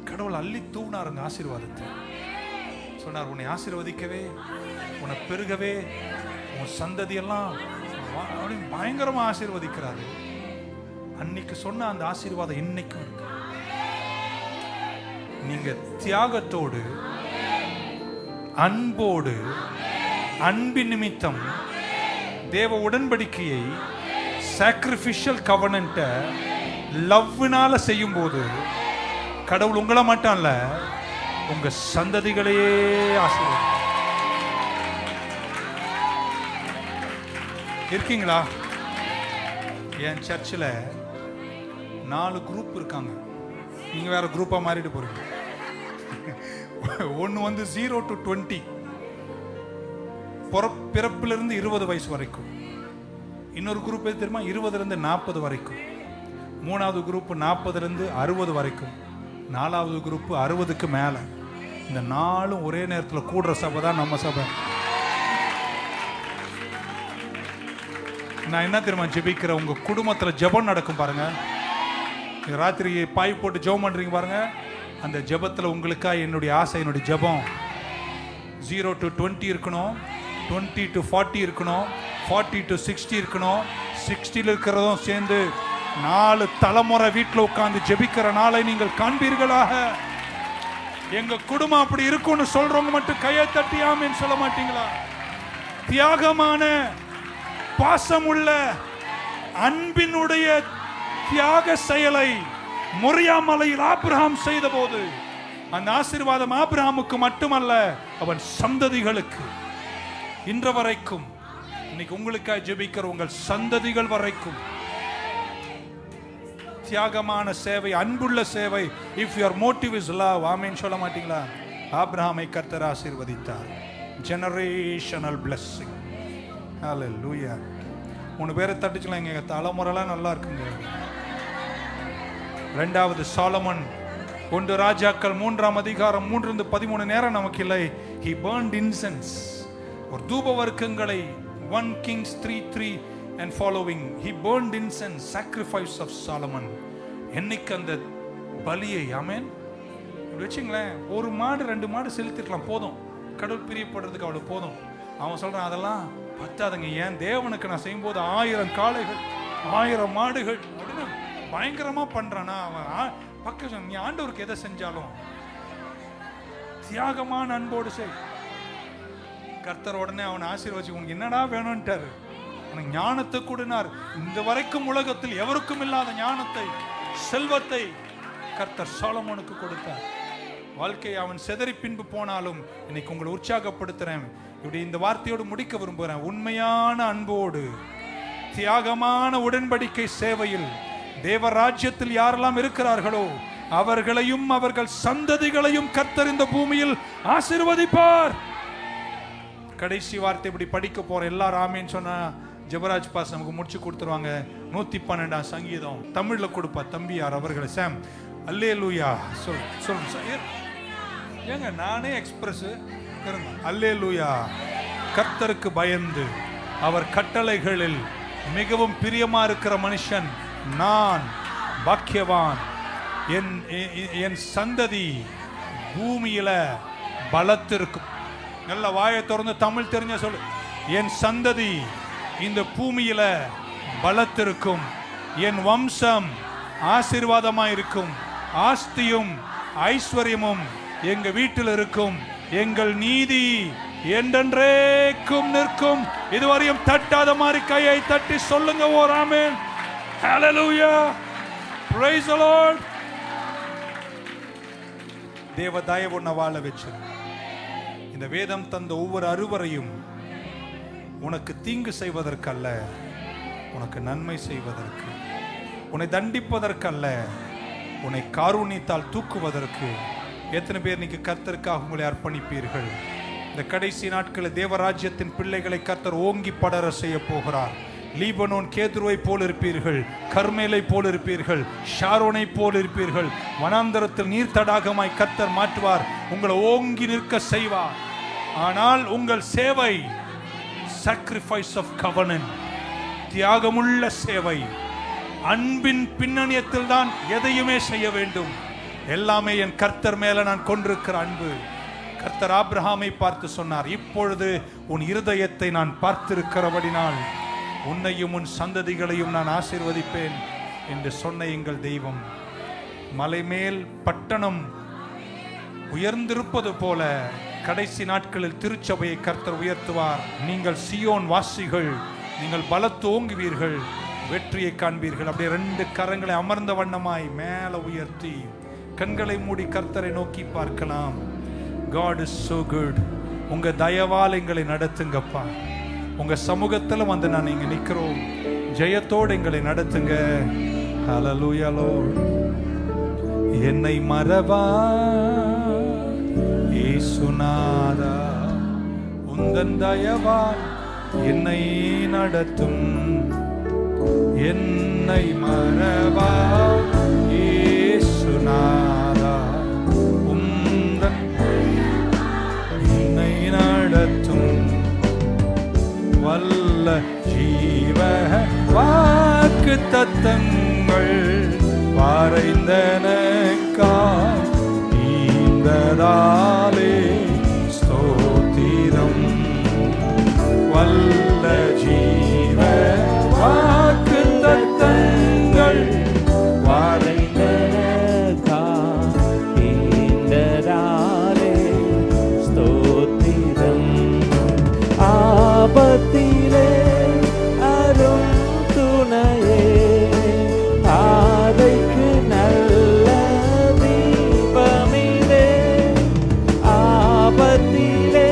கடவுள் அள்ளி தூவினாருங்க ஆசீர்வாதத்தை. சொன்னார், உன்னை ஆசீர்வதிக்கவே, உன்னை பெருகவே, உன் சந்ததியெல்லாம் பயங்கரமா ஆசீர்வதிக்கிறாரு. அன்னைக்கு சொன்ன அந்த ஆசீர்வாதம் இன்னைக்கும் இருக்கு. நீங்க தியாகத்தோடு, அன்போடு, அன்பின் நிமித்தம் தேவ உடன்படிக்கையை, சாக்ரிஃபிஷியல் கவர்னன்ட்ட லவ்னால செய்யும் போது கடவுள் உங்களை மட்டும் இல்ல, உங்க சந்ததிகளையே ஆசீர்வாதம். இருக்கீங்களா? என் சர்ச்சில் 4 குரூப் இருக்காங்க. நீங்க வேற குரூப்பா மாறிட்டு போறீங்க. ஒன்னு வந்து 0 to 20, பிறப்பிலிருந்து 20 வயசு வரைக்கும். இன்னொரு குரூப் எது தெரியுமா? 20லிருந்து 40 வரைக்கும். 3வது குரூப் 40லிருந்து 60 வரைக்கும். 4வது குரூப் 60க்கு மேல. இந்த 4 ஒரே நேரத்தில் கூடுற சபை தான் நம்ம சபை. நான் என்ன தெரியுமா ஜெபிக்கிற, உங்க குடும்பத்தில் ஜெபம் நடக்கும் பாருங்க. ராத்திரி பாய் போட்டு ஜெபம் பண்றீங்க பாருங்க. அந்த ஜெபத்தில் உங்களுக்கா என்னுடைய ஆசை, என்னுடைய ஜெபம் 0 to 20 இருக்கணும், 20 to 40 இருக்கணும், 40 to 60 இருக்கணும். 60ல் இருக்கிறதும் சேர்ந்து 4 தலைமுறை வீட்டில் உட்கார்ந்து ஜெபிக்கிற நாளை நீங்கள் காண்பீர்களாக. எங்க குடும்பம் அப்படி இருக்கும்னு சொல்றவங்க மட்டும் கையை தட்டி ஆமென் சொல்ல மாட்டீங்களா? தியாகமான, பாசமுள்ள, அன்பினுடைய தியாக செயலை மொரியா மலையில் ஆபிரகாம் செய்த போது அந்த ஆசீர்வாதம் ஆபிரகாமுக்கு மட்டுமல்ல, அவன் சந்ததிகளுக்கு, இன்று வரைக்கும், இன்னைக்கு உங்களுக்காக ஜெபிக்கிற உங்கள் சந்ததிகள் வரைக்கும் தியாகமான சேவை, அன்புள்ள சேவை. If your motive is love, amen சொல்ல மாட்டீங்களா? ஆபிரகாமை கர்த்தர் ஆசீர்வதித்தார். Generational blessing. ஹல்லேலூயா. 3 பேரை தட்டிச்சுலாம், எங்க தலைமுறைலாம் நல்லா இருக்குங்க. 2வது சாலமன் 1 ராஜாக்கள் 3ஆம் அதிகாரம் 3-13 நேரம் நமக்கு இல்லை. He burned incense. ஒரு தூப வர்க்கங்களை 1 Kings 3:3 and following, he burned incense, sacrifice of Solomon. என்னைக்கு அந்த பலியை, ஆமென், வச்சுங்களேன், ஒரு மாடு 2 மாடு செலுத்திருக்கலாம், போதும், கடவுள் பிரியப்படுறதுக்கு அவ்வளவு போதும். அவன் சொல்றான், அதெல்லாம் பத்தாதுங்க, ஏன் தேவனுக்கு நான் செய்யும்போது 1000 காளைகள் 1000 மாடுகள் அப்படின்னு பயங்கரமா பண்றானா அவன். பக்கம் நீ ஆண்டவருக்கு எதை செஞ்சாலும் தியாகமான அன்போடு செய். கர்த்தர் உடனே அவனை ஆசீர்வதிச்சு, உனக்கு என்னடா வேணும்ட்டாரு, உனக்கு ஞானத்தை கூடினார். இந்த வரைக்கும் உலகத்தில் எவருக்கும் இல்லாத ஞானத்தை, செல்வத்தை கர்த்தர் சாலமோனுக்கு கொடுத்தார். வாழ்க்கை அவன் செதறி பின்பு போனாலும் இன்னைக்கு உங்களை உற்சாகப்படுத்துறேன். இப்படி இந்த வார்த்தையோடு முடிக்க விரும்புகிறேன். உண்மையான அன்போடு தியாகமான உடன்படிக்கை சேவையில் தேவ ராஜ்யத்தில் யாரெல்லாம் இருக்கிறார்களோ அவர்களையும் அவர்கள் சந்ததிகளையும் கர்த்தர் இந்த பூமியில் ஆசீர்வதிப்பார். கடைசி வார்த்தை இப்படி படிக்க போற எல்லாரும் ஆமேன்னு சொன்னா ஜெபராஜ் பாஸ் நமக்கு முடிச்சு கொடுத்துருவாங்க. 112 சங்கீதம் தமிழ்ல கொடுப்பா தம்பியார் அவர்களை. சாம் அல்லேலூயா சொல் ஏங்க, நானே எக்ஸ்பிரஸ் அல்லேலூயா. கர்த்தருக்கு பயந்து அவர் கட்டளைகளில் மிகவும் பிரியமா இருக்கிற மனுஷன் நான் பாக்கியவான். என் சந்ததி பூமியில பலத்திருக்கும். நல்ல வாயை திறந்து தமிழ் தெரிஞ்ச சொல்லு. என் சந்ததி இந்த பூமியில பலத்திருக்கும். என் வம்சம் ஆசீர்வாதமாயிருக்கும். ஆஸ்தியும் ஐஸ்வர்யமும் எங்க வீட்டில் இருக்கும். எங்கள் நீதி என்றென்றைக்கும் நிற்கும். இதுவரையும் தட்டாத மாதிரி கையை தட்டி சொல்லுங்க ஓர் ஆமென். ஹalleluya, praise the Lord. தேவ தயவு உன்னை வாழ வச்சு இந்த வேதம் தந்த ஒவ்வொரு அருவரையும் உனக்கு தீங்கு செய்வதற்கல்ல, உனக்கு நன்மை செய்வதற்கு, உன்னை தண்டிப்பதற்கல்ல, உன்னை காருண்யத்தால் தூக்குவதற்கு. எத்தனை பேர் நீங்க கர்த்தருக்காக உங்களை அர்ப்பணிப்பீர்கள்? இந்த கடைசி நாட்களில் தேவராஜ்யத்தின் பிள்ளைகளை கர்த்தர் ஓங்கி படர செய்ய போகிறார். லீபனோன் கேதுருவை போல் இருப்பீர்கள், கர்மேலை போல் இருப்பீர்கள், ஷாரோனை போல் இருப்பீர்கள். வனாந்தரத்தில் நீர் தடாகமாய் கர்த்தர் மாற்றுவார், உங்களை ஓங்கி நிற்க செய்வார். ஆனால் உங்கள் சேவை sacrifice of covenant, தியாகமுள்ள சேவை. அன்பின் பின்னணியத்தில் தான் எதையுமே செய்ய வேண்டும். எல்லாமே என் கர்த்தர் மேல நான் கொண்டிருக்கிற அன்பு. கர்த்தர் ஆபிரகாமை பார்த்து சொன்னார், இப்பொழுது உன் இருதயத்தை நான் பார்த்திருக்கிறபடினால் உன்னையும் உன் சந்ததிகளையும் நான் ஆசீர்வதிப்பேன் என்று சொன்ன எங்கள் தெய்வம். மலைமேல் பட்டணம் உயர்ந்திருப்பது போல கடைசி நாட்களில் திருச்சபையை கர்த்தர் உயர்த்துவார். நீங்கள் சியோன் வாசிகள், நீங்கள் பலத்து ஓங்குவீர்கள், வெற்றியை காண்பீர்கள். அப்படியே 2 கரங்களை அமர்ந்த வண்ணமாய் மேல உயர்த்தி கண்களை மூடி கர்த்தரை நோக்கி பார்க்கலாம். God is so good. உங்க தயவால் எங்களை நடத்துங்கப்பா. உங்க சமூகத்துல வந்து நான் இங்க நிக்கிறோம். ஜெயத்தோடு எங்களை நடத்துங்க. ஹalleluya Lord. என்னை மறவா இயேசுநாதா, உந்தன் தயவால் என்னை நடத்தும். என்னை மறவா இயேசுநாதா, உந்தன் என்னை நடத்தும். வல்ல ஜீவ வாக்கு தத்தங்கள் வரைந்தனக்காய் ஈந்ததாலே ஸ்தோத்திரம். வல்ல ஜீவ வாக்கு தத்தங்கள் வரைந்தனக்காய் ஈந்ததாலே ஸ்தோத்திரம். ஆபத்திலே அரும் துணையே, பாதைக்கு நல்ல தீபமிலே. ஆபத்திலே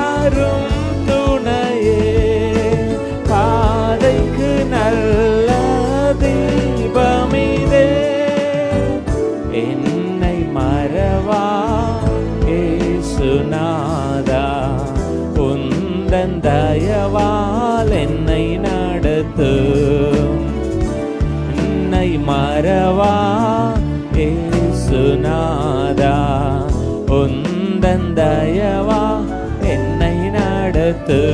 அரும் துணையே, பாதைக்கு நல்ல தீபமிலே. என்னை மறவா இயேசுநாதா, உந்தன் தயவால் என்னை நடத்தும். என்னை மறவா இயேசுநாதா, உந்தன் தயவா என்னை நடத்தும்.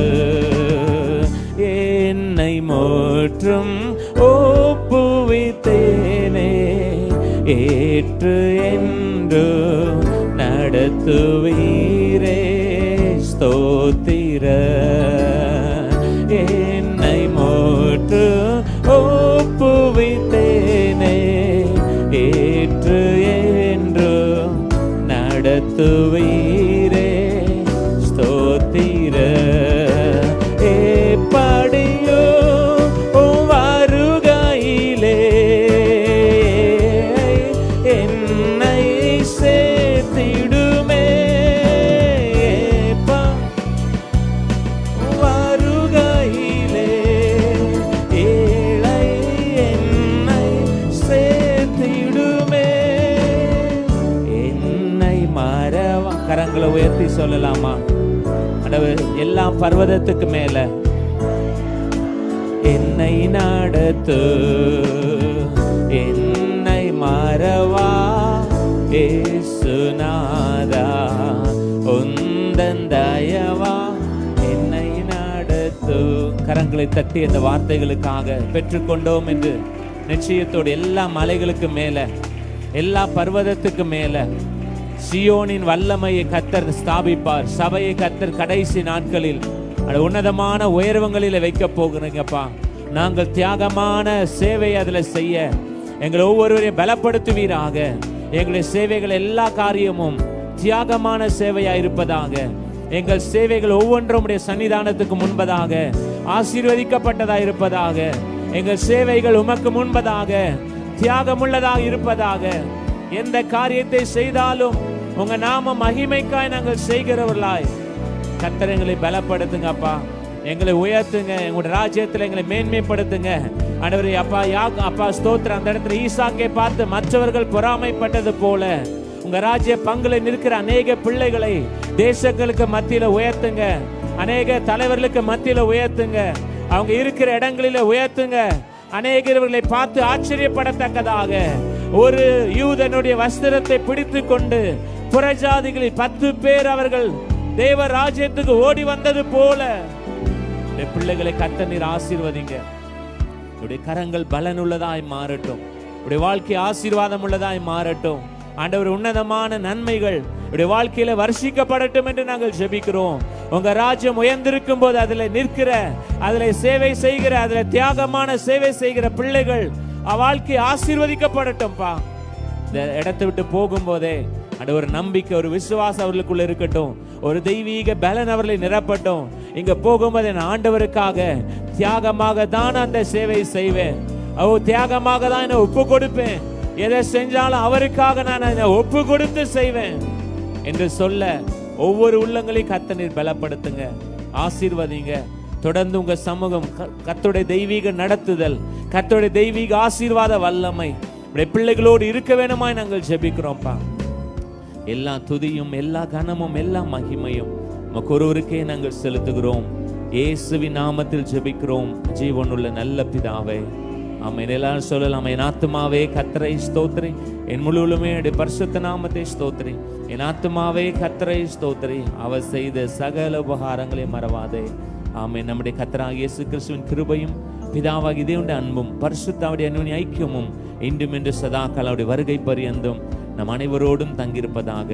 முற்றும் ஒப்புவித்தேனே, ஏற்று என்று நடத்துவீரே ஸ்தோத்திர. என்னை முற்று ஒப்புவித்தேனே, ஏற்று என்று நடத்துவீரே ஸ்தோத்திர. எப்படியோ உம் வருகையிலே என்னை சேர்த்திடுமே, வருகையிலே ஏழை என்னை சேர்த்திடுமே. என்னை மறவா, கரங்களை உயர்த்தி சொல்லலாமா? ஆண்டவர், எல்லா பர்வதத்துக்கு மேல என்னை நடத்து, என்னை மறவா இயேசுநாதா, உந்தன் தயவா என்னை நடத்து. கரங்களை தட்டி அந்த வார்த்தைகளுக்காக பெற்றுக்கொண்டோம் என்று நிச்சயத்தோடு எல்லா மலைகளுக்கு மேல, எல்லா பர்வதத்துக்கு மேல சியோனின் வல்லமையை கர்த்தர் ஸ்தாபிப்பார். சபையை கர்த்தர் கடைசி நாட்களில் உன்னதமான உயர்வங்களில் வைக்க போகிறீங்கப்பா. நாங்கள் தியாகமான சேவை அதில் செய்ய எங்களை ஒவ்வொருவரையும் பலப்படுத்துவீராக. எங்களுடைய சேவைகள் எல்லா காரியமும் தியாகமான சேவையாக இருப்பதாக. எங்கள் சேவைகள் ஒவ்வொன்றும் உடைய சன்னிதானத்துக்கு முன்பதாக ஆசீர்வதிக்கப்பட்டதாக இருப்பதாக. எங்கள் சேவைகள் உமக்கு முன்பதாக தியாகமுள்ளதாக இருப்பதாக. எந்த காரியத்தை செய்தாலும் உங்க நாம மகிமைக்காய் நாங்கள் செய்கிறவர்களாய் கர்த்தர் எங்களை பலப்படுத்துங்கப்பா. எங்களை உயர்த்துங்க, எங்களுடைய ராஜ்யத்தில் எங்களை மேன்மைப்படுத்துங்க. ஆண்டவரே அப்பா, அப்பா ஸ்தோத்திரம். அந்த இடத்துல ஈசாக்கை பார்த்து மற்றவர்கள் பொறாமைப்பட்டது போல உங்க ராஜ்ய பங்குல நிற்கிற அநேக பிள்ளைகளை தேசங்களுக்கு மத்தியில உயர்த்துங்க, அநேக தலைவர்களுக்கு மத்தியில உயர்த்துங்க, அவங்க இருக்கிற இடங்களில உயர்த்துங்க. அநேகர்களை பார்த்து ஆச்சரியப்படத்தக்கதாக ஒரு யூதனுடைய வஸ்திரத்தை பிடித்து கொண்டு புறஜாதிகளில் 10 பேர் அவர்கள் தேவ ராஜ்யத்துக்கு ஓடி வந்தது போல பிள்ளைகளை கர்த்தர் நீர் ஆசீர்வதிங்க. உடைய கரங்கள் பலனுள்ளதாய் மாறட்டும், உடைய வாழ்க்கை ஆசீர்வாதம் உள்ளதாய் மாறட்டும். ஆண்டவர், உன்னதமான நன்மைகள் உடைய வாழ்க்கையில வருஷிக்கப்படட்டும் என்று நாங்கள் ஜெபிக்கிறோம். உங்க ராஜ்யம் உயர்ந்திருக்கும் போது அதில் நிற்கிற, அதில் சேவை செய்கிற, அதில் தியாகமான சேவை செய்கிற பிள்ளைகள் வாழ்க்கை ஆசீர்வதிக்கப்படட்டும்பா. இந்த இடத்தை விட்டு போகும்போதே அது ஒரு நம்பிக்கை, ஒரு விசுவாசம் அவர்களுக்குள்ள இருக்கட்டும், ஒரு தெய்வீக பலன் அவர்களை நிரப்பட்டும். இங்க போகும்போது என் ஆண்டவருக்காக தியாகமாக தான் அந்த சேவை செய்வேன், தியாகமாக தான் என்ன ஒப்பு கொடுப்பேன், எதை செஞ்சாலும் அவருக்காக நான் ஒப்பு கொடுத்து செய்வேன் என்று சொல்ல ஒவ்வொரு உள்ளங்களையும் கர்த்தர் நீர் பலப்படுத்துங்க, ஆசீர்வதிங்க. தொடர்ந்து உங்க சமூகம் கர்த்தருடைய தெய்வீக நடத்துதல், கர்த்தருடைய தெய்வீக ஆசீர்வாத வல்லமை பிள்ளைகளோடு இருக்க வேணுமாய் நாங்கள் ஜெபிக்கிறோம்ப்பா. எல்லா துதியும், எல்லா கனமும், எல்லா மகிமையும் உமக்கு ஒருவருக்கே நாங்கள் செலுத்துகிறோம். இயேசுவின் நாமத்தில் ஜெபிக்கிறோம் ஜீவனுள்ள நல்ல பிதாவே, ஆமென். எல்லாரும் சொல்லலாம், என் ஆத்துமாவே கர்த்தரை ஸ்தோத்திரி, என் முழுவதுமே பரிசுத்த நாமத்தை ஸ்தோத்திரி. என் ஆத்துமாவே கர்த்தரை ஸ்தோத்திரி, அவர் செய்த சகல உபகாரங்களை மறவாதே. ஆமென். நம்முடைய கர்த்தராகிய இயேசு கிறிஸ்துவின் கிருபையும் பிதாவாகிய தேவனுடைய அன்பும் பரிசுத்தாவுடைய அன்பின் ஐக்கியமும் இன்றும் என்று சதா காலமுடைய வருகை பரியந்தும் நம் அனைவரோடும் தங்கியிருப்பதாக.